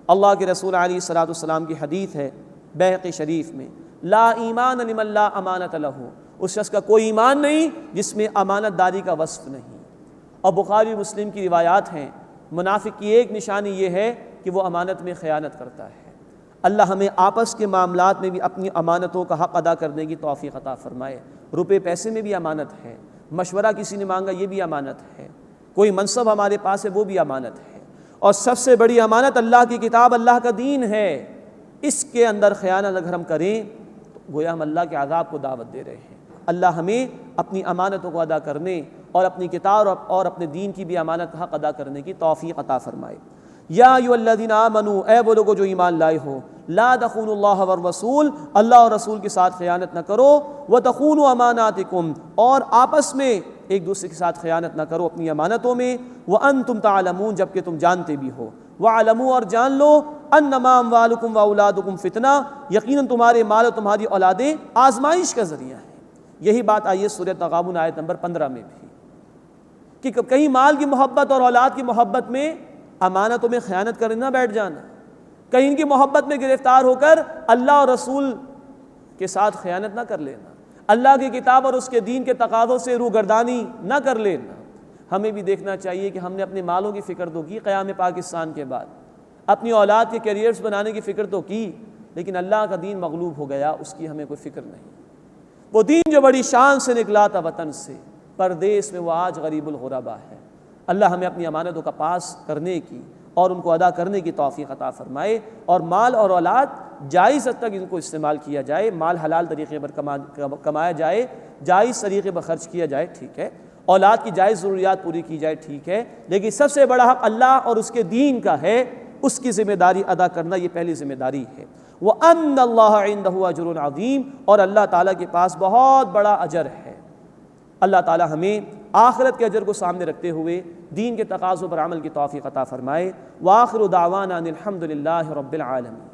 اللہ کے رسول علیہ الصلوۃ والسلام کی حدیث ہے بیہقی شریف میں، لا ایمان لمن لا امانت لہ، اس شخص کا کوئی ایمان نہیں جس میں امانت داری کا وصف نہیں۔ اور بخاری مسلم کی روایات ہیں، منافق کی ایک نشانی یہ ہے کہ وہ امانت میں خیانت کرتا ہے۔ اللہ ہمیں آپس کے معاملات میں بھی اپنی امانتوں کا حق ادا کرنے کی توفیق عطا فرمائے۔ روپے پیسے میں بھی امانت ہے، مشورہ کسی نے مانگا یہ بھی امانت ہے، کوئی منصب ہمارے پاس ہے وہ بھی امانت ہے، اور سب سے بڑی امانت اللہ کی کتاب، اللہ کا دین ہے۔ اس کے اندر خیانت اگر ہم کریں تو گویا ہم اللہ کے عذاب کو دعوت دے رہے ہیں۔ اللہ ہمیں اپنی امانتوں کو ادا کرنے اور اپنی کتاب اور اپنے دین کی بھی امانت کا حق ادا کرنے کی توفیق عطا فرمائے۔ یا ایھا الذین آمنوا، اے وہ لوگوں جو ایمان لائے ہو، لا تخونوا اللہ والرسول، اللہ اور رسول کے ساتھ خیانت نہ کرو، وتخونوا اماناتکم، اور آپس میں ایک دوسرے کے ساتھ خیانت نہ کرو اپنی امانتوں میں، وانتم تعلمون، جبکہ تم جانتے بھی ہو، واعلموا، اور جان لو، انما اموالکم واولادکم فتنہ، یقیناً تمہارے مال اور تمہاری اولادیں آزمائش کا ذریعہ ہیں۔ یہی بات آئی ہے سورۃ تغابن آیت نمبر 15 میں بھی، کہ کہیں مال کی محبت اور اولاد کی محبت میں امانتوں میں خیانت کرنے نہ بیٹھ جانا، کہیں ان کی محبت میں گرفتار ہو کر اللہ اور رسول کے ساتھ خیانت نہ کر لینا، اللہ کی کتاب اور اس کے دین کے تقاضوں سے روگردانی نہ کر لینا۔ ہمیں بھی دیکھنا چاہیے کہ ہم نے اپنے مالوں کی فکر تو کی قیام پاکستان کے بعد، اپنی اولاد کے کیریئرز بنانے کی فکر تو کی، لیکن اللہ کا دین مغلوب ہو گیا، اس کی ہمیں کوئی فکر نہیں۔ وہ دین جو بڑی شان سے نکلا تھا وطن سے، پردیس میں وہ آج غریب الغربا ہے۔ اللہ ہمیں اپنی امانتوں کا پاس کرنے کی اور ان کو ادا کرنے کی توفیق عطا فرمائے، اور مال اور اولاد جائز حد تک ان کو استعمال کیا جائے، مال حلال طریقے پر کمایا جائے، جائز طریقے پر خرچ کیا جائے، ٹھیک ہے، اولاد کی جائز ضروریات پوری کی جائے، ٹھیک ہے، لیکن سب سے بڑا حق اللہ اور اس کے دین کا ہے، اس کی ذمہ داری ادا کرنا یہ پہلی ذمہ داری ہے۔ وَأَنَّ اللَّهَ عِندَهُ أَجْرٌ عَظِيمٌ، اور اللہ تعالیٰ کے پاس بہت بڑا اجر ہے۔ اللہ تعالیٰ ہمیں آخرت کے اجر کو سامنے رکھتے ہوئے دین کے تقاضوں پر عمل کی توفیق عطا فرمائے۔ وآخر دعوانا ان الحمد للہ رب العالمین۔